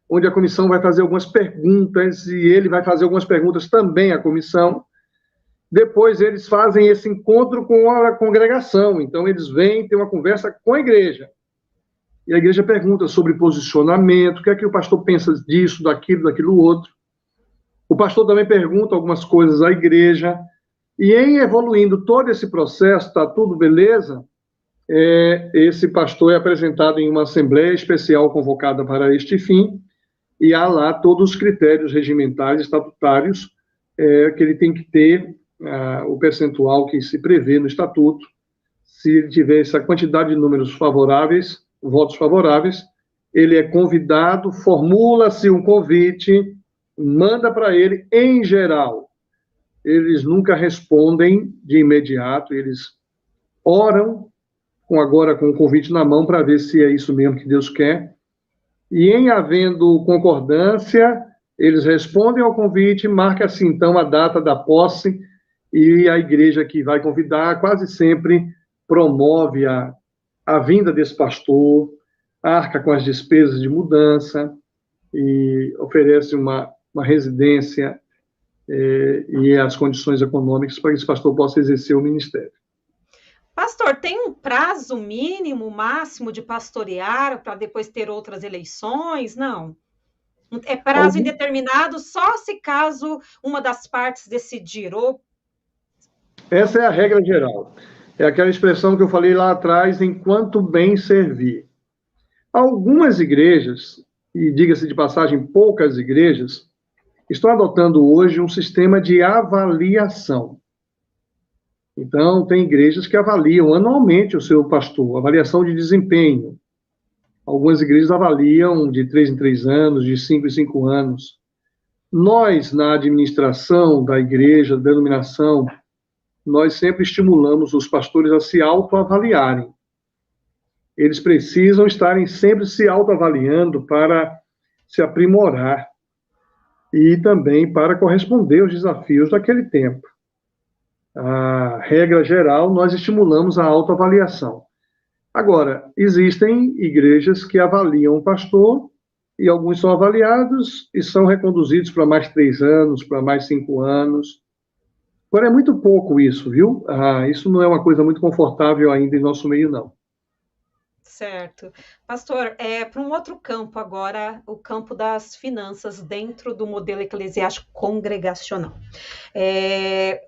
onde a comissão vai fazer algumas perguntas e ele vai fazer algumas perguntas também à comissão. Depois eles fazem esse encontro com a congregação, então eles vêm ter uma conversa com a igreja. E a igreja pergunta sobre posicionamento, o que é que o pastor pensa disso, daquilo outro. O pastor também pergunta algumas coisas à igreja. E em evoluindo todo esse processo, está tudo beleza, esse pastor é apresentado em uma assembleia especial convocada para este fim, e há lá todos os critérios regimentais, estatutários, que ele tem que ter o percentual que se prevê no estatuto. Se ele tiver essa quantidade de números favoráveis, votos favoráveis, ele é convidado, formula-se um convite, manda para ele, em geral. Eles nunca respondem de imediato, eles oram, agora com o convite na mão, para ver se é isso mesmo que Deus quer. E em havendo concordância, eles respondem ao convite, marca-se então a data da posse, e a igreja que vai convidar quase sempre promove a vinda desse pastor, arca com as despesas de mudança e oferece uma residência e as condições econômicas para que esse pastor possa exercer o ministério. Pastor, tem um prazo mínimo, máximo de pastorear para depois ter outras eleições? Não. É prazo indeterminado só se caso uma das partes decidir. Essa é a regra geral. É aquela expressão que eu falei lá atrás, enquanto bem servir. Algumas igrejas, e diga-se de passagem, poucas igrejas, estão adotando hoje um sistema de avaliação. Então, tem igrejas que avaliam anualmente o seu pastor, avaliação de desempenho. Algumas igrejas avaliam de 3 em 3 anos, de 5 em 5 anos. Nós, na administração da igreja, da denominação, nós sempre estimulamos os pastores a se autoavaliarem. Eles precisam estarem sempre se autoavaliando para se aprimorar e também para corresponder aos desafios daquele tempo. A regra geral, nós estimulamos a autoavaliação. Agora, existem igrejas que avaliam o pastor e alguns são avaliados e são reconduzidos para mais 3 anos, para mais 5 anos. Agora, é muito pouco isso, viu? Isso não é uma coisa muito confortável ainda em nosso meio, não. Certo. Pastor, para um outro campo agora, o campo das finanças dentro do modelo eclesiástico congregacional.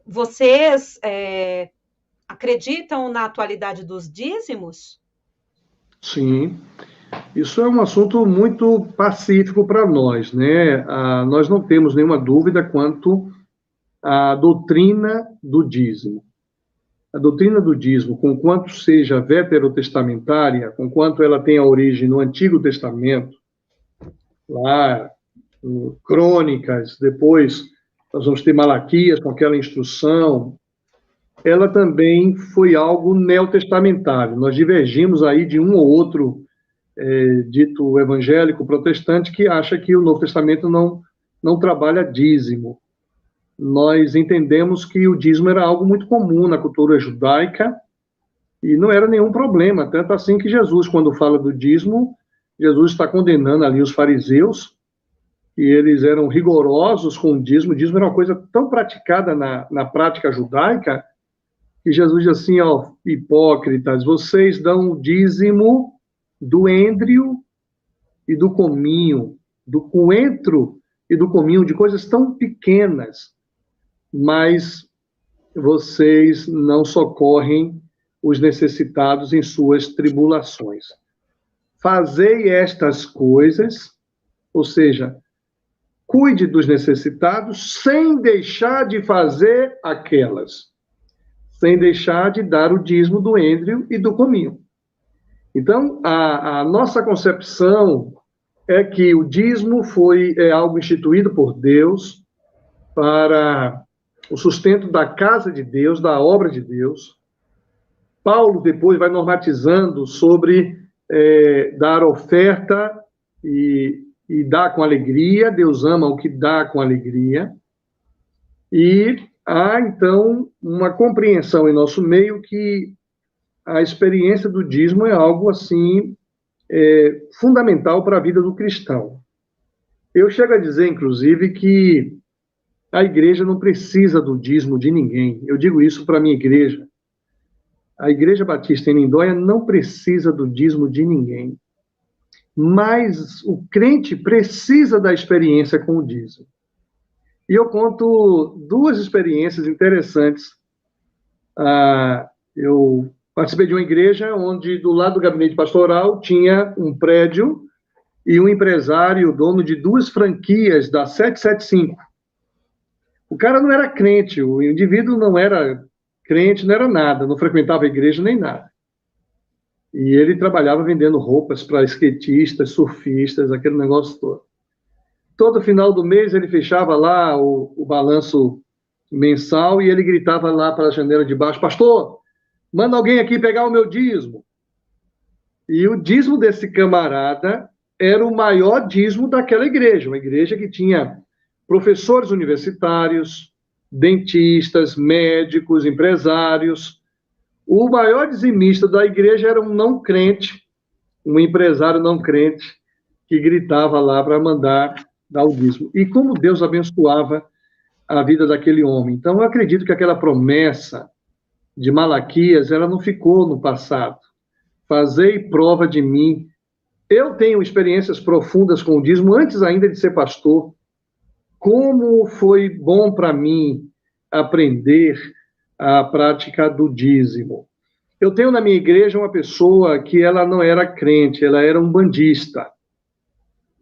Vocês acreditam na atualidade dos dízimos? Sim. Isso é um assunto muito pacífico para nós, né? Nós não temos nenhuma dúvida quanto à doutrina do dízimo. A doutrina do dízimo, conquanto seja veterotestamentária, conquanto ela tenha origem no Antigo Testamento, lá, Crônicas, depois nós vamos ter Malaquias com aquela instrução, ela também foi algo neotestamentário. Nós divergimos aí de um ou outro dito evangélico protestante que acha que o Novo Testamento não trabalha dízimo. Nós entendemos que o dízimo era algo muito comum na cultura judaica e não era nenhum problema, tanto assim que Jesus, quando fala do dízimo, Jesus está condenando ali os fariseus, e eles eram rigorosos com o dízimo era uma coisa tão praticada na prática judaica, que Jesus diz assim, ó, hipócritas, vocês dão o dízimo do êndrio e do cominho, do coentro e do cominho, de coisas tão pequenas, mas vocês não socorrem os necessitados em suas tribulações. Fazei estas coisas, ou seja, cuide dos necessitados sem deixar de fazer aquelas, sem deixar de dar o dízimo do êndrio e do cominho. Então, a nossa concepção é que o dízimo é algo instituído por Deus para o sustento da casa de Deus, da obra de Deus. Paulo depois vai normatizando sobre dar oferta e dar com alegria. Deus ama o que dá com alegria. E há, então, uma compreensão em nosso meio que a experiência do dízimo é algo, assim, fundamental para a vida do cristão. Eu chego a dizer, inclusive, que a igreja não precisa do dízimo de ninguém. Eu digo isso para a minha igreja. A Igreja Batista em Lindóia não precisa do dízimo de ninguém. Mas o crente precisa da experiência com o dízimo. E eu conto 2 experiências interessantes. Eu participei de uma igreja onde, do lado do gabinete pastoral, tinha um prédio e um empresário, dono de 2 franquias da 775. O cara não era crente, o indivíduo não era crente, não era nada, não frequentava a igreja nem nada. E ele trabalhava vendendo roupas para skatistas, surfistas, aquele negócio todo. Todo final do mês ele fechava lá o balanço mensal e ele gritava lá para a janela de baixo, pastor, manda alguém aqui pegar o meu dízimo. E o dízimo desse camarada era o maior dízimo daquela igreja, uma igreja que tinha professores universitários, dentistas, médicos, empresários, O maior dizimista da igreja era um não crente, um empresário não crente, que gritava lá para mandar dar o dízimo. E como Deus abençoava a vida daquele homem. Então, eu acredito que aquela promessa de Malaquias, ela não ficou no passado. Fazei prova de mim. Eu tenho experiências profundas com o dízimo, antes ainda de ser pastor. Como foi bom para mim aprender a prática do dízimo. Eu tenho na minha igreja uma pessoa que ela não era crente, ela era um bandista.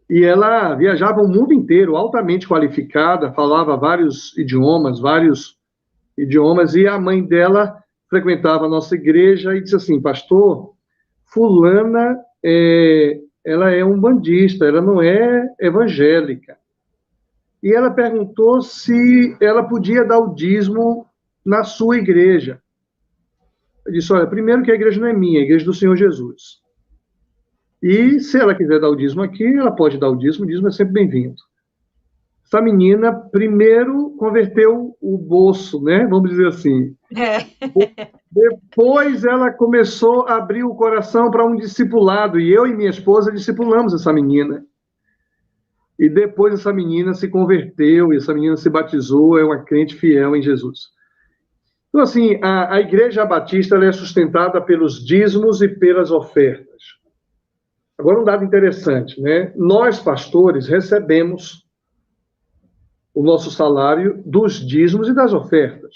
E ela viajava o mundo inteiro, altamente qualificada, falava vários idiomas, e a mãe dela frequentava a nossa igreja e disse assim, pastor, fulana, ela é um bandista, ela não é evangélica. E ela perguntou se ela podia dar o dízimo na sua igreja. Eu disse, olha, primeiro que a igreja não é minha, é a igreja do Senhor Jesus. E se ela quiser dar o dízimo aqui, ela pode dar o dízimo é sempre bem-vindo. Essa menina, primeiro, converteu o bolso, né? Vamos dizer assim. Depois ela começou a abrir o coração para um discipulado, e eu e minha esposa discipulamos essa menina. E depois essa menina se converteu, e essa menina se batizou, é uma crente fiel em Jesus. Então, assim, a Igreja Batista ela é sustentada pelos dízimos e pelas ofertas. Agora, um dado interessante, né? Nós, pastores, recebemos o nosso salário dos dízimos e das ofertas.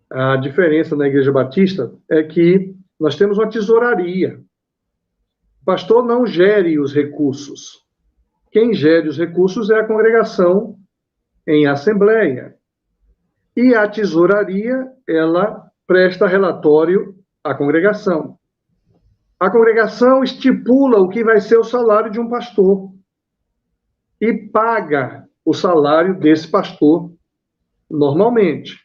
A diferença na Igreja Batista é que nós temos uma tesouraria. O pastor não gere os recursos. Quem gere os recursos é a congregação em assembleia. E a tesouraria, ela presta relatório à congregação. A congregação estipula o que vai ser o salário de um pastor e paga o salário desse pastor normalmente.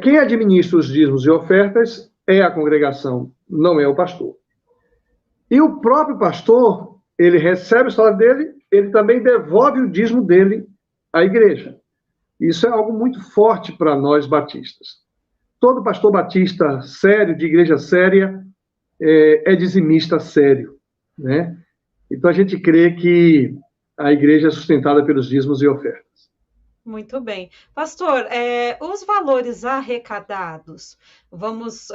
Quem administra os dízimos e ofertas é a congregação, não é o pastor. E o próprio pastor, ele recebe o salário dele, ele também devolve o dízimo dele à igreja. Isso é algo muito forte para nós batistas. Todo pastor batista sério, de igreja séria, é dizimista sério, né? Então a gente crê que a igreja é sustentada pelos dízimos e ofertas. Muito bem. Pastor, os valores arrecadados, vamos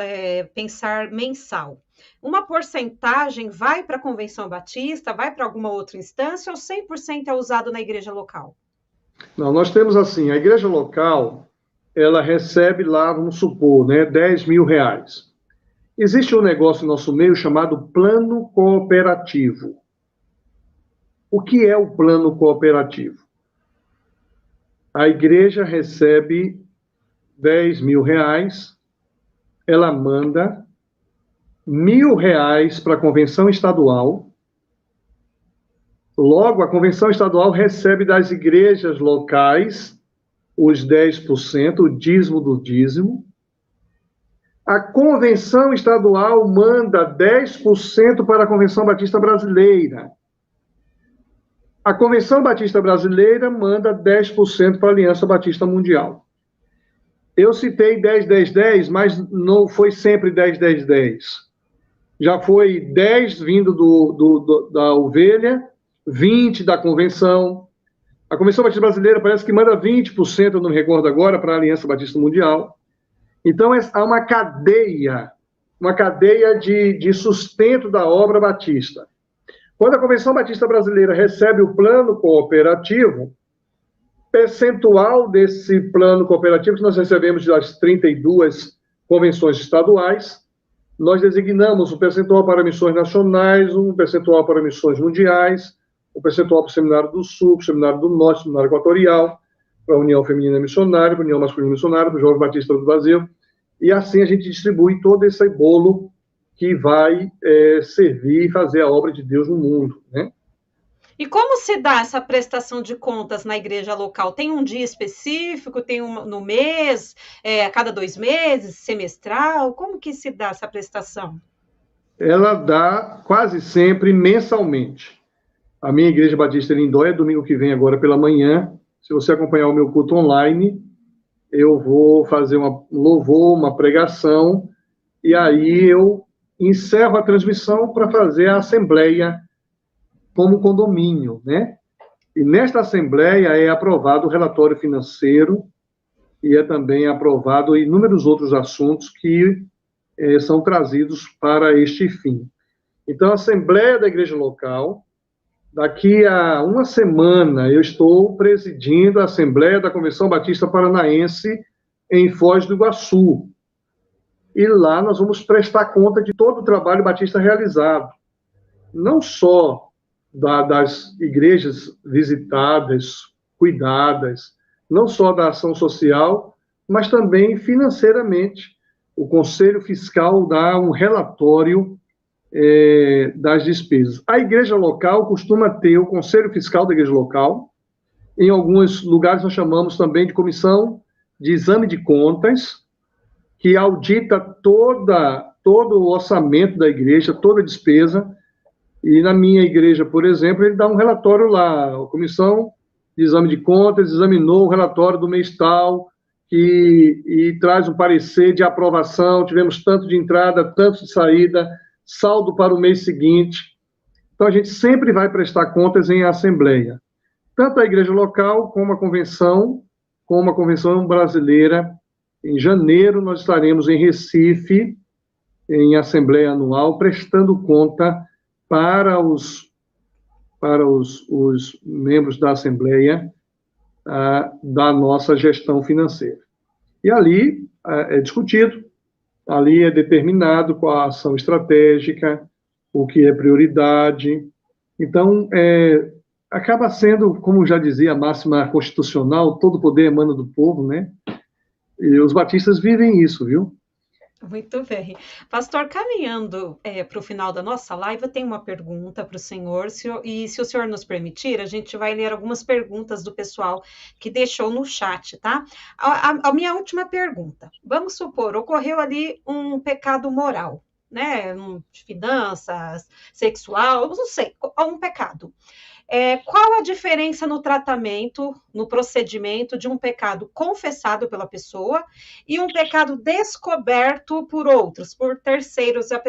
pensar mensal. Uma porcentagem vai para a Convenção Batista, vai para alguma outra instância ou 100% é usado na igreja local? Não, nós temos assim, a igreja local, ela recebe lá, vamos supor, né, 10 mil reais. Existe um negócio no nosso meio chamado plano cooperativo. O que é o plano cooperativo? A igreja recebe 10 mil reais, ela manda 1.000 reais para a convenção estadual. Logo, a convenção estadual recebe das igrejas locais os 10%, o dízimo do dízimo. A convenção estadual manda 10% para a Convenção Batista Brasileira. A Convenção Batista Brasileira manda 10% para a Aliança Batista Mundial. Eu citei 10-10-10, mas não foi sempre 10-10-10. Já foi 10 vindo da ovelha, 20 da convenção. A Convenção Batista Brasileira parece que manda 20%, eu não me recordo agora, para a Aliança Batista Mundial. Então, há uma cadeia de sustento da obra batista. Quando a Convenção Batista Brasileira recebe o plano cooperativo, percentual desse plano cooperativo que nós recebemos das 32 convenções estaduais, nós designamos um percentual para missões nacionais, um percentual para missões mundiais, um percentual para o Seminário do Sul, para o Seminário do Norte, para o Seminário Equatorial, para a União Feminina Missionária, para a União Masculina Missionária, para o Jovem Batista do Brasil, e assim a gente distribui todo esse bolo que vai servir e fazer a obra de Deus no mundo, né? E como se dá essa prestação de contas na igreja local? Tem um dia específico, tem no mês, a cada 2 meses, semestral? Como que se dá essa prestação? Ela dá quase sempre mensalmente. A minha igreja Batista Lindóia, domingo que vem agora pela manhã, se você acompanhar o meu culto online, eu vou fazer um louvor, uma pregação, e aí eu encerro a transmissão para fazer a assembleia como condomínio, né? E nesta assembleia é aprovado o relatório financeiro e é também aprovado inúmeros outros assuntos que são trazidos para este fim. Então, a assembleia da igreja local, daqui a uma semana, eu estou presidindo a assembleia da Convenção Batista Paranaense em Foz do Iguaçu. E lá nós vamos prestar conta de todo o trabalho batista realizado. Não só das igrejas visitadas, cuidadas, não só da ação social, mas também financeiramente. O Conselho Fiscal dá um relatório das despesas. A igreja local costuma ter o Conselho Fiscal da igreja local. Em alguns lugares nós chamamos também de Comissão de Exame de Contas, que audita todo o orçamento da igreja, toda a despesa. E na minha igreja, por exemplo, ele dá um relatório lá, a Comissão de Exame de Contas examinou o relatório do mês tal, e traz um parecer de aprovação, tivemos tanto de entrada, tanto de saída, saldo para o mês seguinte. Então, a gente sempre vai prestar contas em assembleia. Tanto a igreja local, como a convenção brasileira. Em janeiro, nós estaremos em Recife, em assembleia anual, prestando conta para os membros da assembleia da nossa gestão financeira. E ali é discutido, ali é determinado qual a ação estratégica, o que é prioridade. Então, acaba sendo, como já dizia a máxima constitucional, todo poder emana do povo, né? E os batistas vivem isso, viu? Muito bem. Pastor, caminhando para o final da nossa live, eu tenho uma pergunta para o senhor, e se o senhor nos permitir, a gente vai ler algumas perguntas do pessoal que deixou no chat, tá? A minha última pergunta. Vamos supor, ocorreu ali um pecado moral, né? De finanças, sexual, não sei, um pecado. Qual a diferença no tratamento, no procedimento de um pecado confessado pela pessoa e um pecado descoberto por outros, por terceiros, a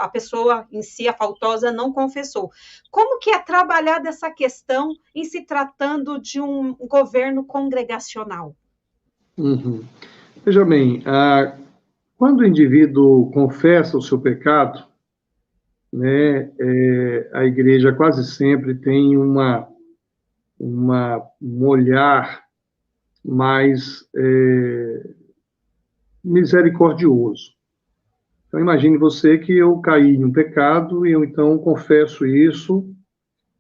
pessoa em si, a faltosa, não confessou? Como que é trabalhar essa questão em se tratando de um governo congregacional? Uhum. Veja bem, quando o indivíduo confessa o seu pecado, né, a igreja quase sempre tem um olhar mais misericordioso. Então, imagine você que eu caí em um pecado e eu, então, confesso isso.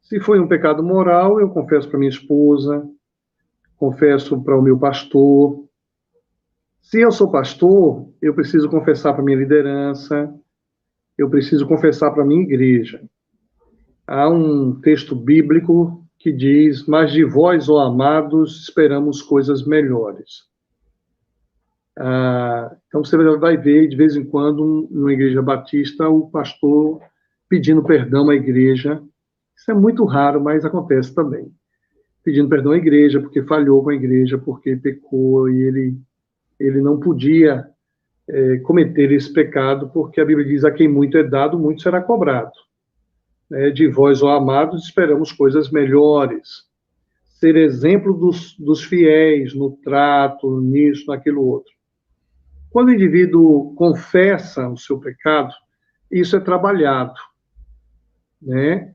Se foi um pecado moral, eu confesso para minha esposa, confesso para o meu pastor. Se eu sou pastor, eu preciso confessar para minha liderança, eu preciso confessar para a minha igreja. Há um texto bíblico que diz: mas de vós, ó amados, esperamos coisas melhores. Então, você vai ver, de vez em quando, numa igreja batista, o pastor pedindo perdão à igreja. Isso é muito raro, mas acontece também. Pedindo perdão à igreja, porque falhou com a igreja, porque pecou, e ele não podia cometer esse pecado, porque a Bíblia diz: a quem muito é dado, muito será cobrado. De vós, ó amados, esperamos coisas melhores. Ser exemplo dos fiéis no trato, nisso, naquilo outro. Quando o indivíduo confessa o seu pecado, isso é trabalhado.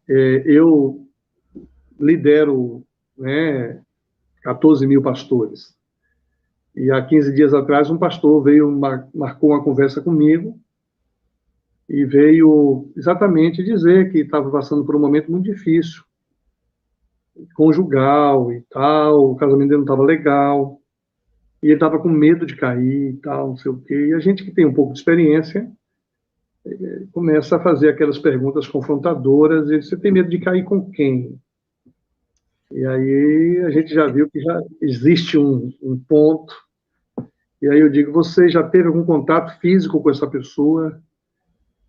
Eu lidero 14 mil pastores. E há 15 dias atrás, um pastor marcou uma conversa comigo e veio exatamente dizer que estava passando por um momento muito difícil, conjugal e tal, o casamento dele não estava legal, e ele estava com medo de cair e tal, não sei o quê. E a gente que tem um pouco de experiência começa a fazer aquelas perguntas confrontadoras, e você tem medo de cair com quem? E aí a gente já viu que já existe um ponto. E aí eu digo: você já teve algum contato físico com essa pessoa?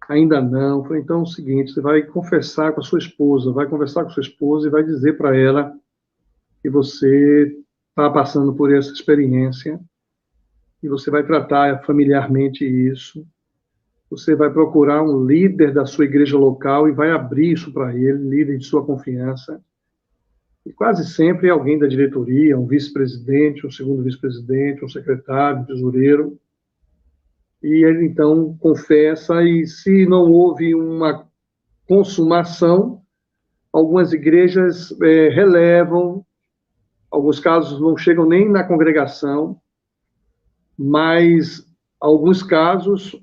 Ainda não. Falei: então é o seguinte, você vai confessar com a sua esposa, vai conversar com a sua esposa e vai dizer para ela que você está passando por essa experiência e você vai tratar familiarmente isso. Você vai procurar um líder da sua igreja local e vai abrir isso para ele, líder de sua confiança. E quase sempre é alguém da diretoria, um vice-presidente, um segundo vice-presidente, um secretário, um tesoureiro. E ele, então, confessa, e se não houve uma consumação, algumas igrejas relevam, alguns casos não chegam nem na congregação, mas alguns casos,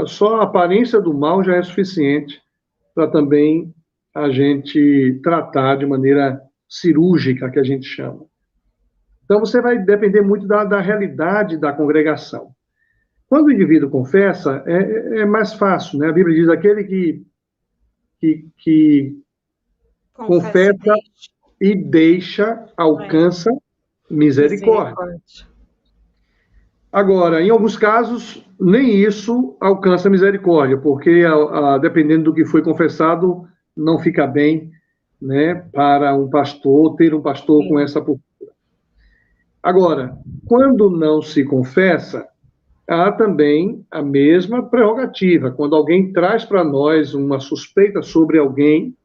só a aparência do mal já é suficiente para também a gente tratar de maneira cirúrgica, que a gente chama. Então, você vai depender muito da realidade da congregação. Quando o indivíduo confessa, é mais fácil, né? A Bíblia diz, aquele que confessa e deixa, alcança misericórdia. Agora, em alguns casos, nem isso alcança misericórdia, porque, dependendo do que foi confessado, não fica bem, né, para um pastor, ter um pastor com essa postura. Agora, quando não se confessa, há também a mesma prerrogativa. Quando alguém traz para nós uma suspeita sobre alguém,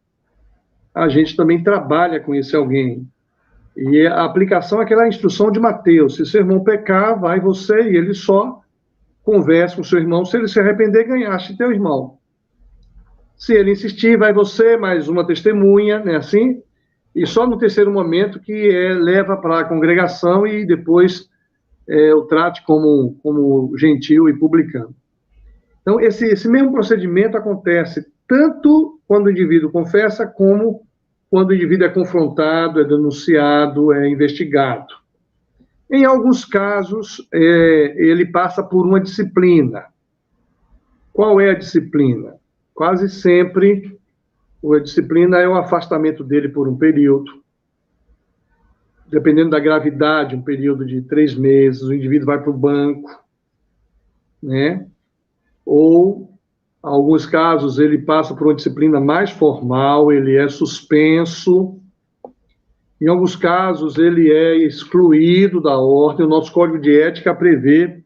a gente também trabalha com esse alguém. E a aplicação é aquela instrução de Mateus: se seu irmão pecar, vai você e ele só, conversa com seu irmão, se ele se arrepender, ganhaste teu irmão. Se ele insistir, vai você, mais uma testemunha, né, assim, e só no terceiro momento que leva para a congregação e depois o trate como gentil e publicano. Então, esse mesmo procedimento acontece tanto quando o indivíduo confessa, como quando o indivíduo é confrontado, é denunciado, é investigado. Em alguns casos, ele passa por uma disciplina. Qual é a disciplina? Quase sempre, a disciplina é o afastamento dele por um período. Dependendo da gravidade, um período de 3 meses, o indivíduo vai para o banco, né? Ou, em alguns casos, ele passa por uma disciplina mais formal, ele é suspenso. Em alguns casos, ele é excluído da ordem. O nosso Código de Ética prevê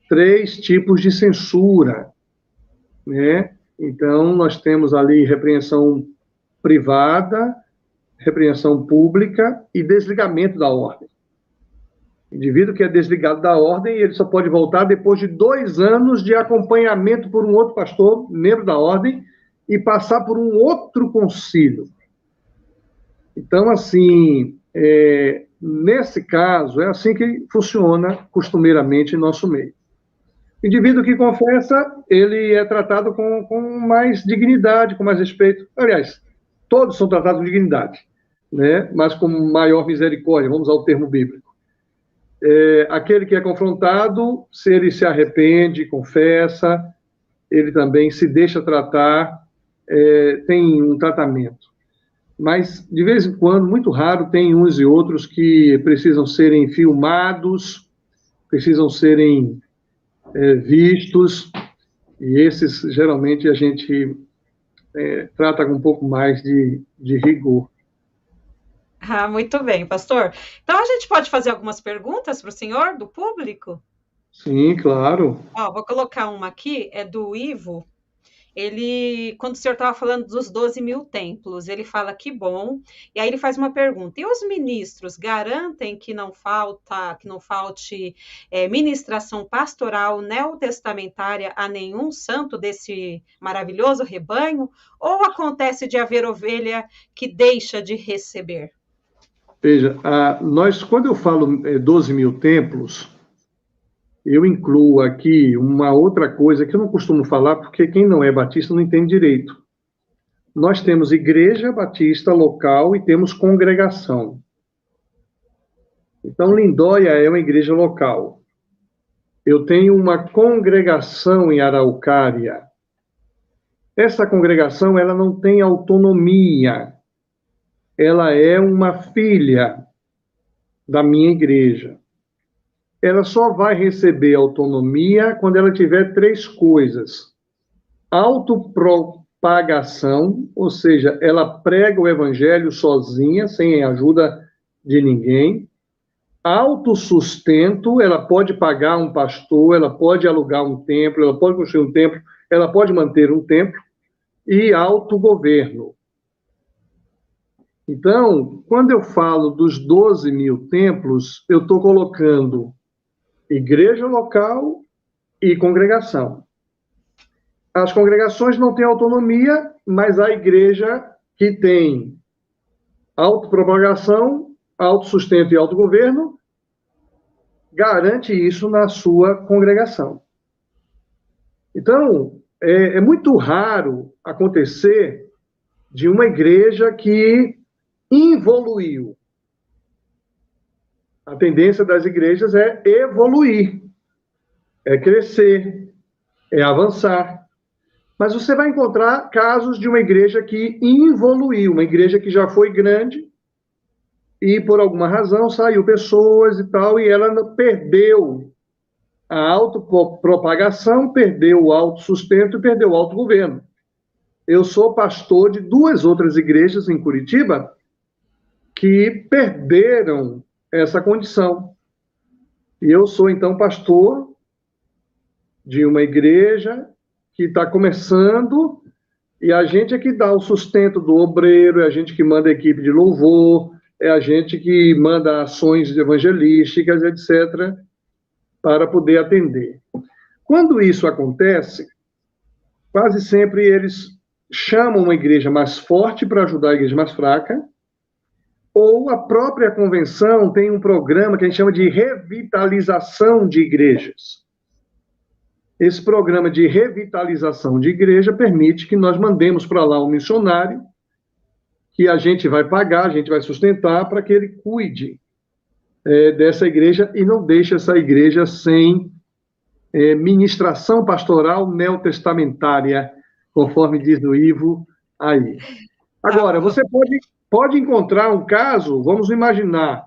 3 tipos de censura, né? Então, nós temos ali repreensão privada, repreensão pública e desligamento da ordem. O indivíduo que é desligado da ordem, ele só pode voltar depois de 2 anos de acompanhamento por um outro pastor, membro da ordem, e passar por um outro concílio. Então, assim, nesse caso, é assim que funciona costumeiramente em nosso meio. O indivíduo que confessa, ele é tratado com mais dignidade, com mais respeito. Aliás, todos são tratados com dignidade, né? Mas com maior misericórdia, vamos ao termo bíblico. Aquele que é confrontado, se ele se arrepende, confessa, ele também se deixa tratar, tem um tratamento. Mas, de vez em quando, muito raro, tem uns e outros que precisam serem filmados, precisam serem vistos, e esses, geralmente, a gente trata com um pouco mais de rigor. Ah, muito bem, pastor. Então, a gente pode fazer algumas perguntas para o senhor, do público? Sim, claro. Vou colocar uma aqui, é do Ivo. Ele, quando o senhor estava falando dos 12.000 templos, ele fala que bom, e aí ele faz uma pergunta: e os ministros garantem que não falte ministração pastoral neotestamentária a nenhum santo desse maravilhoso rebanho, ou acontece de haver ovelha que deixa de receber? Veja, quando eu falo 12.000 templos, eu incluo aqui uma outra coisa que eu não costumo falar, porque quem não é batista não entende direito. Nós temos igreja batista local e temos congregação. Então, Lindóia é uma igreja local. Eu tenho uma congregação em Araucária. Essa congregação, ela não tem autonomia. Ela é uma filha da minha igreja. Ela só vai receber autonomia quando ela tiver 3 coisas: autopropagação, ou seja, ela prega o evangelho sozinha, sem a ajuda de ninguém. autossustento, ela pode pagar um pastor, ela pode alugar um templo, ela pode construir um templo, ela pode manter um templo, e autogoverno. Então, quando eu falo dos 12 mil templos, eu estou colocando igreja local e congregação. As congregações não têm autonomia, mas a igreja que tem autopropagação, autossustento e autogoverno, garante isso na sua congregação. Então, é muito raro acontecer de uma igreja que involuiu. A tendência das igrejas é evoluir, é crescer, é avançar. Mas você vai encontrar casos de uma igreja que involuiu, uma igreja que já foi grande e, por alguma razão, saiu pessoas e tal, e ela perdeu a autopropagação, perdeu o autossustento e perdeu o autogoverno. Eu sou pastor de 2 outras igrejas em Curitiba que perderam essa condição. E eu sou, então, pastor de uma igreja que está começando, e a gente é que dá o sustento do obreiro, é a gente que manda a equipe de louvor, é a gente que manda ações evangelísticas, etc., para poder atender. Quando isso acontece, quase sempre eles chamam uma igreja mais forte para ajudar a igreja mais fraca, ou a própria convenção tem um programa que a gente chama de revitalização de igrejas. Esse programa de revitalização de igreja permite que nós mandemos para lá um missionário, que a gente vai pagar, a gente vai sustentar, para que ele cuide dessa igreja e não deixe essa igreja sem ministração pastoral neotestamentária, conforme diz o Ivo aí. Agora, você pode encontrar um caso, vamos imaginar,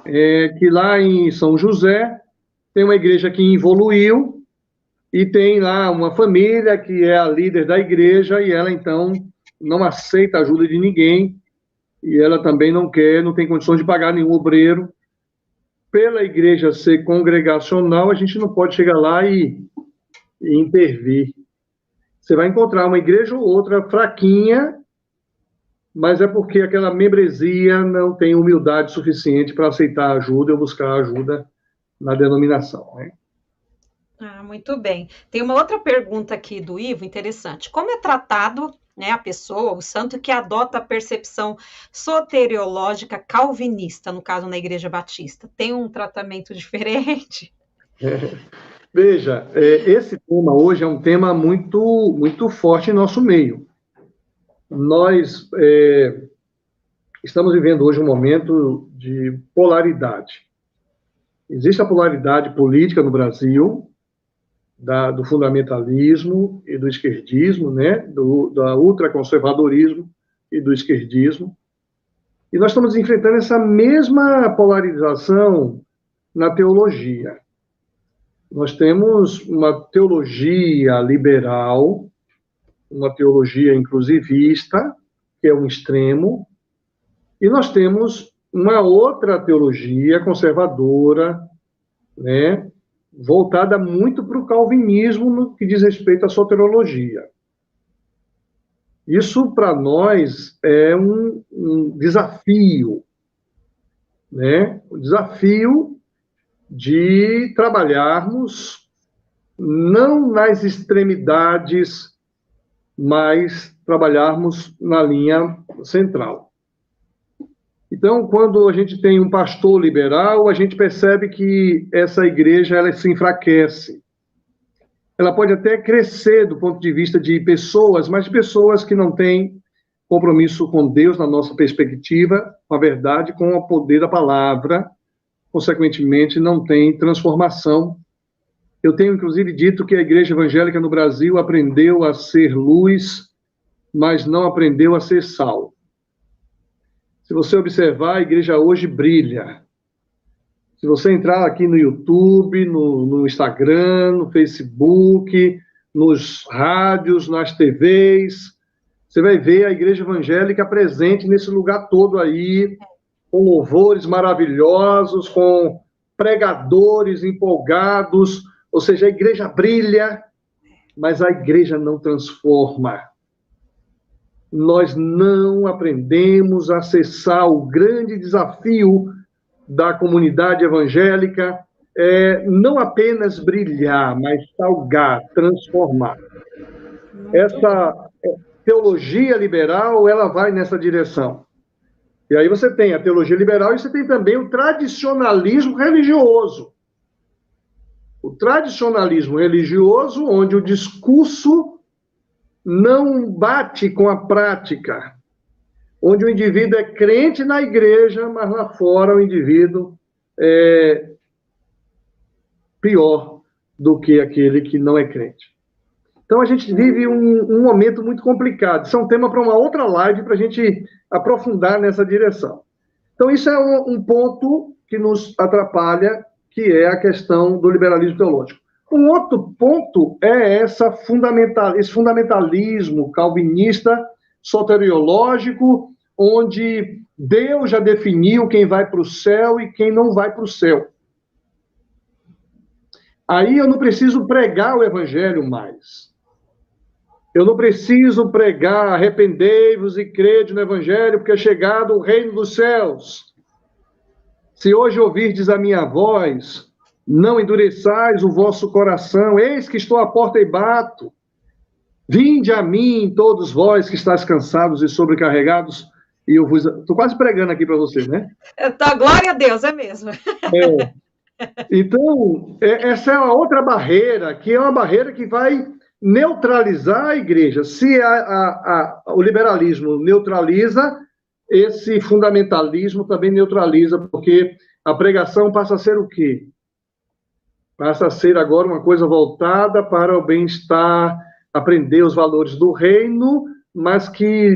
que lá em São José tem uma igreja que evoluiu e tem lá uma família que é a líder da igreja e ela, então, não aceita a ajuda de ninguém e ela também não tem condições de pagar nenhum obreiro. Pela igreja ser congregacional, a gente não pode chegar lá e intervir. Você vai encontrar uma igreja ou outra fraquinha, mas é porque aquela membresia não tem humildade suficiente para aceitar ajuda ou buscar ajuda na denominação, né? Muito bem. Tem uma outra pergunta aqui do Ivo, interessante. Como é tratado, né, a pessoa, o santo que adota a percepção soteriológica calvinista, no caso na Igreja Batista? Tem um tratamento diferente? Veja, esse tema hoje é um tema muito, muito forte em nosso meio. Nós estamos vivendo hoje um momento de polaridade. Existe a polaridade política no Brasil, do fundamentalismo e do esquerdismo, né? do ultraconservadorismo e do esquerdismo. E nós estamos enfrentando essa mesma polarização na teologia. Nós temos uma teologia liberal, uma teologia inclusivista, que é um extremo, e nós temos uma outra teologia conservadora, né, voltada muito para o calvinismo no que diz respeito à soteriologia. Isso, para nós, é um desafio, né? O desafio de trabalharmos não nas extremidades, mas trabalharmos na linha central. Então, quando a gente tem um pastor liberal, a gente percebe que essa igreja ela se enfraquece. Ela pode até crescer do ponto de vista de pessoas, mas pessoas que não têm compromisso com Deus, na nossa perspectiva, com a verdade, com o poder da palavra, consequentemente, não tem transformação. Eu tenho, inclusive, dito que a igreja evangélica no Brasil aprendeu a ser luz, mas não aprendeu a ser sal. Se você observar, a igreja hoje brilha. Se você entrar aqui no YouTube, no Instagram, no Facebook, nos rádios, nas TVs, você vai ver a igreja evangélica presente nesse lugar todo aí, com louvores maravilhosos, com pregadores empolgados, ou seja, a igreja brilha, mas a igreja não transforma. Nós não aprendemos a acessar o grande desafio da comunidade evangélica, não apenas brilhar, mas salgar, transformar. Essa teologia liberal, ela vai nessa direção. E aí você tem a teologia liberal e você tem também o tradicionalismo religioso. O tradicionalismo religioso, onde o discurso não bate com a prática, onde o indivíduo é crente na igreja, mas lá fora o indivíduo é pior do que aquele que não é crente. Então a gente vive um momento muito complicado. Isso é um tema para uma outra live, para a gente aprofundar nessa direção. Então isso é um ponto que nos atrapalha, que é a questão do liberalismo teológico. Um outro ponto é esse fundamentalismo calvinista, soteriológico, onde Deus já definiu quem vai para o céu e quem não vai para o céu. Aí eu não preciso pregar o evangelho mais. Eu não preciso pregar, arrependei-vos e crede no evangelho, porque é chegado o reino dos céus. Se hoje ouvirdes a minha voz, não endureçais o vosso coração, eis que estou à porta e bato. Vinde a mim, todos vós que estáis cansados e sobrecarregados, e eu vos... Estou quase pregando aqui para vocês, né? Tá, glória a Deus, é mesmo. Então, essa é uma outra barreira, que é uma barreira que vai neutralizar a igreja. Se o liberalismo neutraliza, esse fundamentalismo também neutraliza, porque a pregação passa a ser o quê? Passa a ser agora uma coisa voltada para o bem-estar, aprender os valores do reino, mas que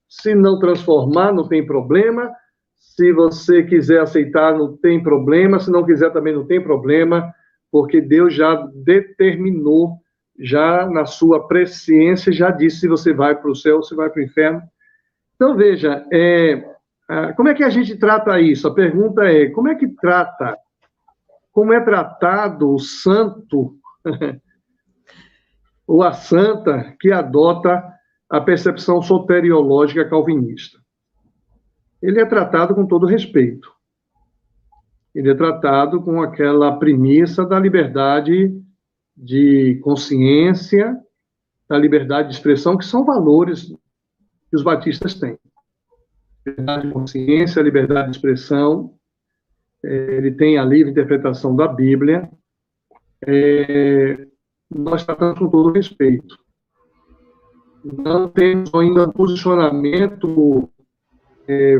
se não transformar, não tem problema. Se você quiser aceitar, não tem problema. Se não quiser, também não tem problema, porque Deus já determinou, já na sua presciência, já disse se você vai para o céu ou se vai para o inferno. Então, veja, como é que a gente trata isso? A pergunta é, como é tratado o santo ou a santa que adota a percepção soteriológica calvinista? Ele é tratado com todo respeito. Ele é tratado com aquela premissa da liberdade de consciência, da liberdade de expressão, que são valores que os batistas têm. Liberdade de consciência, liberdade de expressão, ele tem a livre interpretação da Bíblia. Nós tratamos com todo respeito. Não temos ainda um posicionamento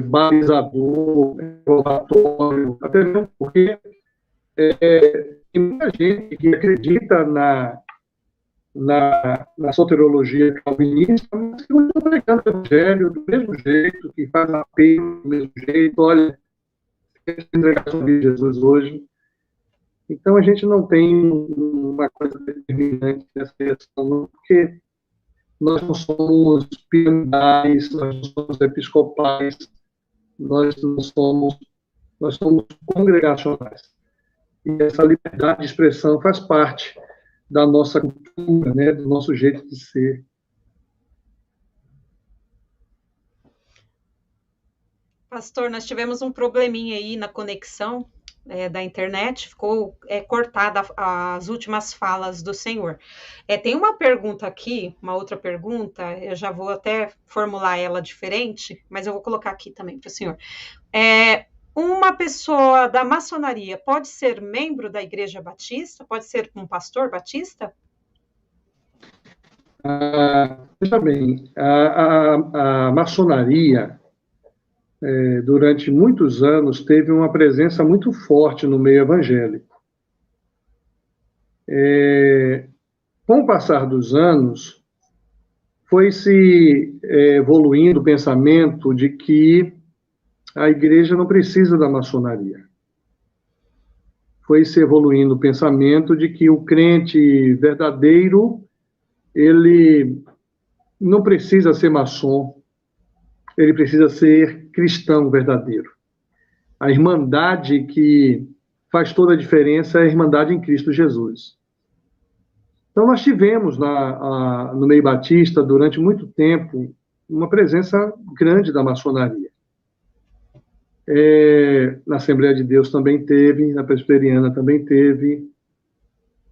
balizador, probatório, até mesmo porque tem muita gente que acredita na soteriologia calvinista, mas que não está pregando o evangelho do mesmo jeito, que faz apelo do mesmo jeito. Olha, entregar a vida de Jesus hoje. Então a gente não tem uma coisa determinante nessa questão, porque nós não somos piramidais, nós não somos episcopais, nós somos congregacionais. E essa liberdade de expressão faz parte da nossa cultura, né, do nosso jeito de ser. Pastor, nós tivemos um probleminha aí na conexão da internet, ficou cortada as últimas falas do senhor. Tem uma pergunta aqui, uma outra pergunta, eu já vou até formular ela diferente, mas eu vou colocar aqui também para o senhor. Uma pessoa da maçonaria pode ser membro da Igreja Batista? Pode ser um pastor batista? Veja bem, a maçonaria, durante muitos anos, teve uma presença muito forte no meio evangélico. Com o passar dos anos, foi se evoluindo o pensamento de que a igreja não precisa da maçonaria. Foi se evoluindo o pensamento de que o crente verdadeiro, ele não precisa ser maçom, ele precisa ser cristão verdadeiro. A irmandade que faz toda a diferença é a irmandade em Cristo Jesus. Então, nós tivemos no meio batista, durante muito tempo, uma presença grande da maçonaria. Na Assembleia de Deus também teve, na Presbiteriana também teve,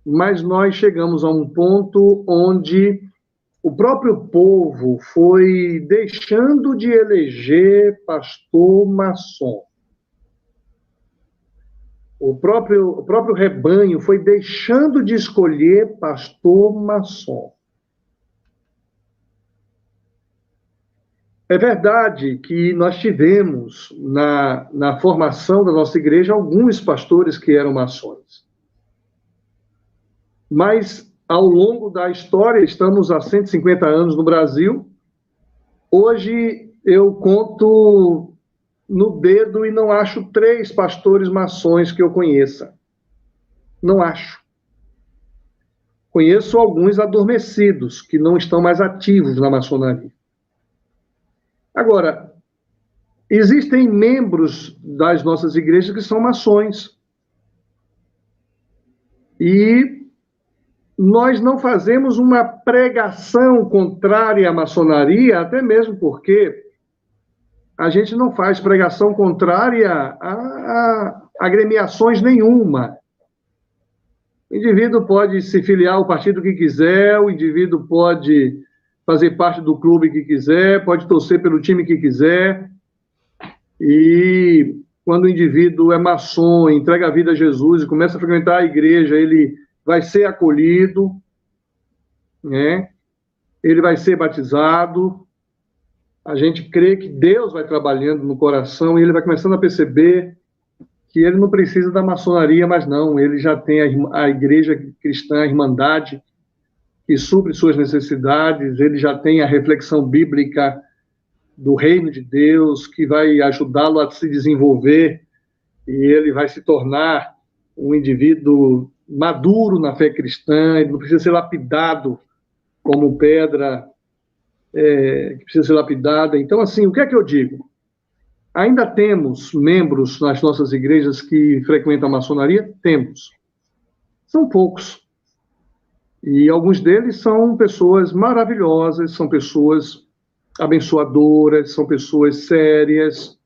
mas nós chegamos a um ponto onde o próprio povo foi deixando de eleger pastor maçom. O próprio rebanho foi deixando de escolher pastor maçom. É verdade que nós tivemos na formação da nossa igreja alguns pastores que eram maçons. Mas, ao longo da história, estamos há 150 anos no Brasil. Hoje, eu conto no dedo e não acho 3 pastores maçons que eu conheça. Não acho. Conheço alguns adormecidos, que não estão mais ativos na maçonaria. Agora, existem membros das nossas igrejas que são maçons. E nós não fazemos uma pregação contrária à maçonaria, até mesmo porque a gente não faz pregação contrária a agremiações nenhuma. O indivíduo pode se filiar ao partido que quiser, o indivíduo pode fazer parte do clube que quiser, pode torcer pelo time que quiser. E quando o indivíduo é maçom, entrega a vida a Jesus e começa a frequentar a igreja, ele vai ser acolhido, né? Ele vai ser batizado. A gente crê que Deus vai trabalhando no coração e ele vai começando a perceber que ele não precisa da maçonaria, mas não, ele já tem a igreja cristã, a irmandade, que supre suas necessidades, ele já tem a reflexão bíblica do reino de Deus, que vai ajudá-lo a se desenvolver, e ele vai se tornar um indivíduo maduro na fé cristã, ele não precisa ser lapidado como pedra que precisa ser lapidada. Então, assim, o que é que eu digo? Ainda temos membros nas nossas igrejas que frequentam a maçonaria? Temos. São poucos. E alguns deles são pessoas maravilhosas, são pessoas abençoadoras, são pessoas sérias.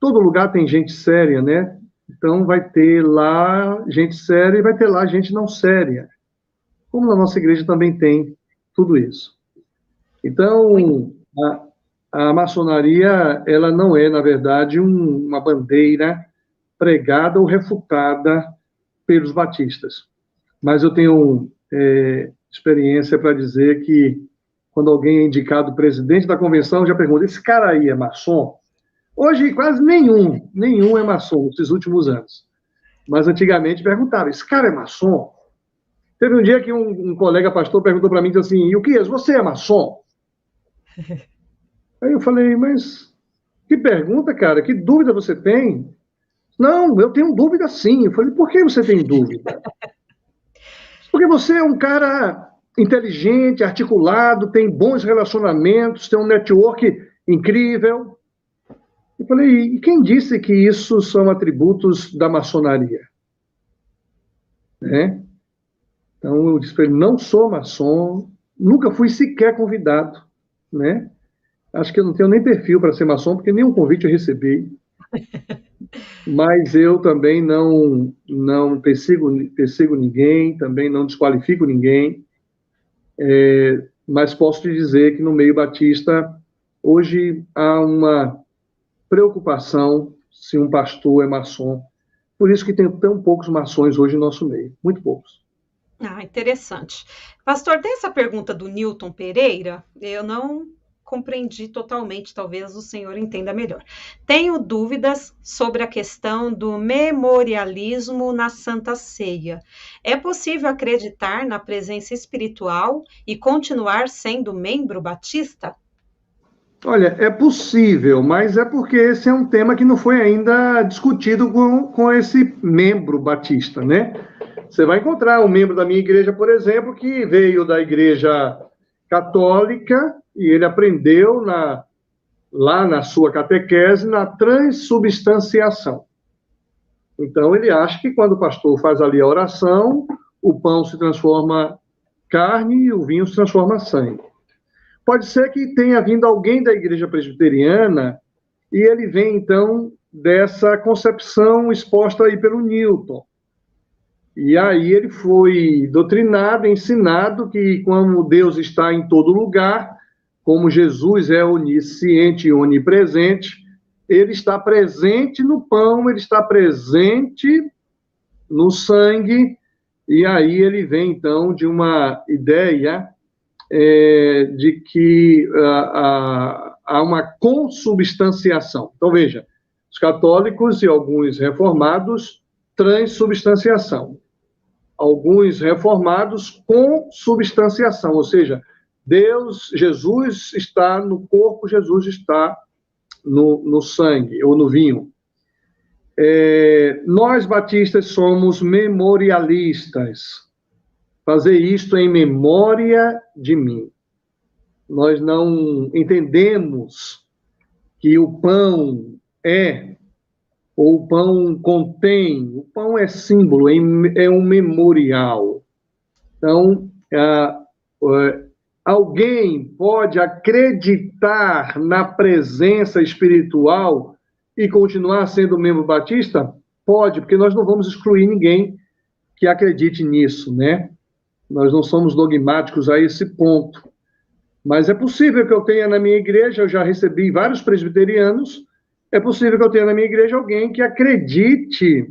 Todo lugar tem gente séria, né? Então, vai ter lá gente séria e vai ter lá gente não séria. Como na nossa igreja também tem tudo isso. Então, a maçonaria, ela não é, na verdade, uma bandeira pregada ou refutada pelos batistas. Mas eu tenho experiência para dizer que, quando alguém é indicado presidente da convenção, já pergunta, esse cara aí é maçom? Hoje, quase nenhum é maçom, nesses últimos anos. Mas, antigamente, perguntava, esse cara é maçom? Teve um dia que um colega pastor perguntou para mim, disse assim, e o que é? Você é maçom? Aí eu falei, mas que pergunta, cara? Que dúvida você tem? Não, eu tenho dúvida sim. Eu falei, por que você tem dúvida? Porque você é um cara inteligente, articulado, tem bons relacionamentos, tem um network incrível. Eu falei, e quem disse que isso são atributos da maçonaria? Né? Então eu disse para ele, não sou maçom, nunca fui sequer convidado, né? Acho que eu não tenho nem perfil para ser maçom, porque nenhum convite eu recebi. Mas eu também não persigo ninguém, também não desqualifico ninguém. Mas posso te dizer que no meio batista, hoje há uma preocupação se um pastor é maçom. Por isso que tem tão poucos maçons hoje no nosso meio, muito poucos. Ah, interessante. Pastor, tem essa pergunta do Newton Pereira, eu não compreendi totalmente, talvez o senhor entenda melhor. Tenho dúvidas sobre a questão do memorialismo na Santa Ceia. É possível acreditar na presença espiritual e continuar sendo membro batista? Olha, é possível, mas é porque esse é um tema que não foi ainda discutido com esse membro batista, né? Você vai encontrar um membro da minha igreja, por exemplo, que veio da igreja católica e ele aprendeu lá na sua catequese, na transubstanciação. Então, ele acha que quando o pastor faz ali a oração, o pão se transforma carne e o vinho se transforma sangue. Pode ser que tenha vindo alguém da igreja presbiteriana e ele vem, então, dessa concepção exposta aí pelo Newton. E aí ele foi doutrinado, ensinado que como Deus está em todo lugar, como Jesus é onisciente e onipresente, ele está presente no pão, ele está presente no sangue, e aí ele vem, então, de uma ideia de que há uma consubstanciação. Então, veja, os católicos e alguns reformados, transubstanciação. Alguns reformados com substanciação, ou seja, Deus, Jesus está no corpo, Jesus está no sangue ou no vinho. Nós, batistas, somos memorialistas. Fazer isto em memória de mim. Nós não entendemos que o pão ou o pão contém, o pão é símbolo, é um memorial. Então, alguém pode acreditar na presença espiritual e continuar sendo membro batista? Pode, porque nós não vamos excluir ninguém que acredite nisso, né? Nós não somos dogmáticos a esse ponto. Mas é possível que eu tenha na minha igreja, eu já recebi vários presbiterianos, é possível que eu tenha na minha igreja alguém que acredite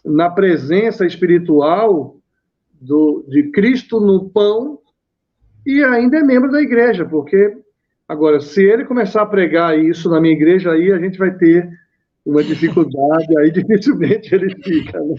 na presença espiritual de Cristo no pão e ainda é membro da igreja, porque, agora, se ele começar a pregar isso na minha igreja, aí a gente vai ter uma dificuldade, aí dificilmente ele fica, né?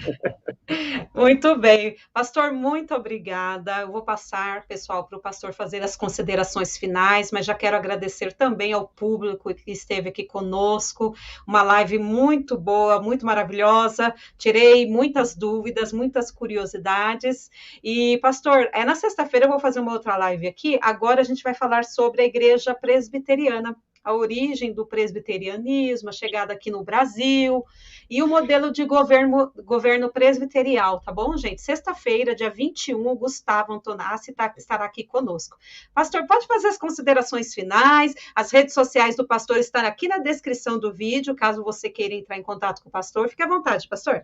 Muito bem. Pastor, muito obrigada. Eu vou passar, pessoal, para o pastor fazer as considerações finais, mas já quero agradecer também ao público que esteve aqui conosco. Uma live muito boa, muito maravilhosa. Tirei muitas dúvidas, muitas curiosidades. E, pastor, na sexta-feira eu vou fazer uma outra live aqui. Agora a gente vai falar sobre a igreja presbiteriana, a origem do presbiterianismo, a chegada aqui no Brasil e o modelo de governo presbiterial, tá bom, gente? Sexta-feira, dia 21, o Gustavo Antonassi estará aqui conosco. Pastor, pode fazer as considerações finais, as redes sociais do pastor estão aqui na descrição do vídeo, caso você queira entrar em contato com o pastor, fique à vontade, pastor.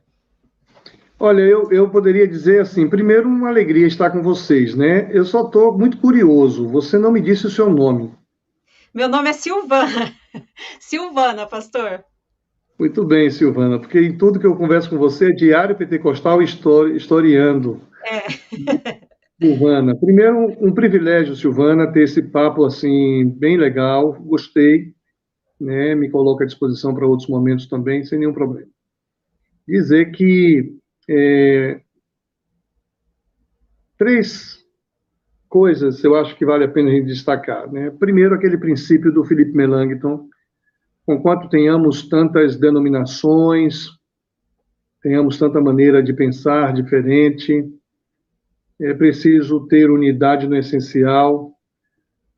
Olha, eu poderia dizer assim, primeiro, uma alegria estar com vocês, né? Eu só estou muito curioso, você não me disse o seu nome. Meu nome é Silvana. Silvana, pastor. Muito bem, Silvana, porque em tudo que eu converso com você é diário pentecostal historiando. Silvana, primeiro, um privilégio, Silvana, ter esse papo assim, bem legal, gostei, né? Me coloco à disposição para outros momentos também, sem nenhum problema. Dizer que três coisas eu acho que vale a pena a gente destacar, né? Primeiro, aquele princípio do Philip Melanchthon, conquanto tenhamos tantas denominações, tenhamos tanta maneira de pensar diferente, é preciso ter unidade no essencial,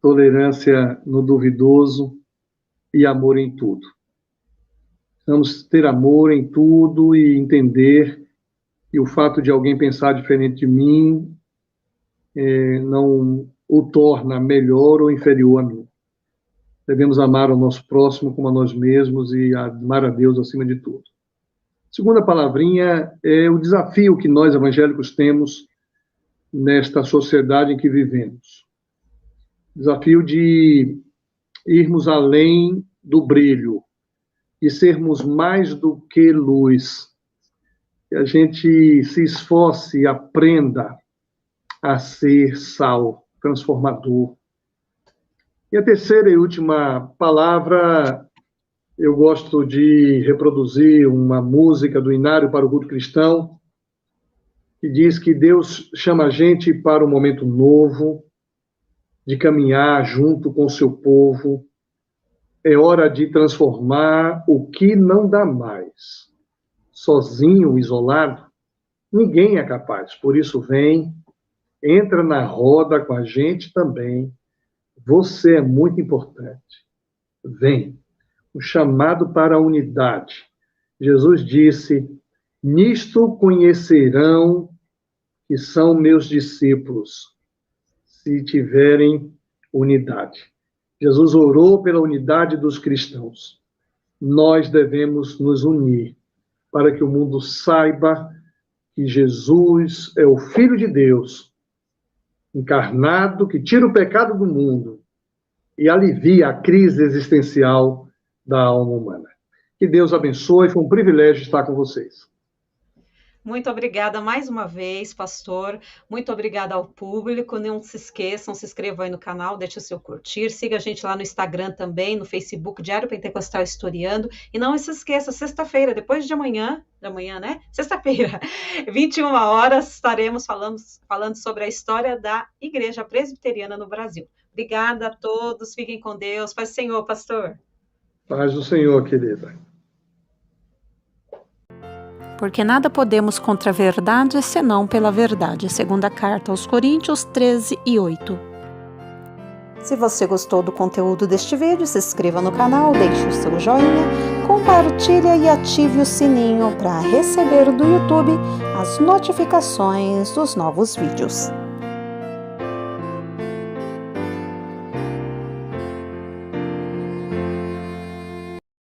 tolerância no duvidoso e amor em tudo. Precisamos ter amor em tudo e entender que o fato de alguém pensar diferente de mim não o torna melhor ou inferior a mim. Devemos amar o nosso próximo como a nós mesmos e amar a Deus acima de tudo. Segunda palavrinha é o desafio que nós evangélicos temos nesta sociedade em que vivemos. Desafio de irmos além do brilho e sermos mais do que luz. Que a gente se esforce e aprenda a ser sal, transformador. E a terceira e última palavra, eu gosto de reproduzir uma música do Inário para o Culto Cristão, que diz que Deus chama a gente para um momento novo, de caminhar junto com o seu povo. É hora de transformar o que não dá mais. Sozinho, isolado, ninguém é capaz. Por isso, vem, entra na roda com a gente também. Você é muito importante. vem. O chamado para a unidade. Jesus disse: nisto conhecerão que são meus discípulos, se tiverem unidade. Jesus orou pela unidade dos cristãos. Nós devemos nos unir para que o mundo saiba que Jesus é o Filho de Deus, encarnado, que tira o pecado do mundo e alivia a crise existencial da alma humana. Que Deus abençoe, foi um privilégio estar com vocês. Muito obrigada mais uma vez, pastor. Muito obrigada ao público. Não se esqueçam, se inscrevam aí no canal, deixe o seu curtir. Siga a gente lá no Instagram também, no Facebook, Diário Pentecostal Historiando. E não se esqueça, sexta-feira, depois de amanhã, né? Sexta-feira, 21 horas, estaremos falando sobre a história da Igreja Presbiteriana no Brasil. Obrigada a todos, fiquem com Deus. Paz do Senhor, pastor. Paz do Senhor, querida. Porque nada podemos contra a verdade, senão pela verdade. Segunda carta aos Coríntios 13:8. Se você gostou do conteúdo deste vídeo, se inscreva no canal, deixe o seu joinha, compartilhe e ative o sininho para receber do YouTube as notificações dos novos vídeos.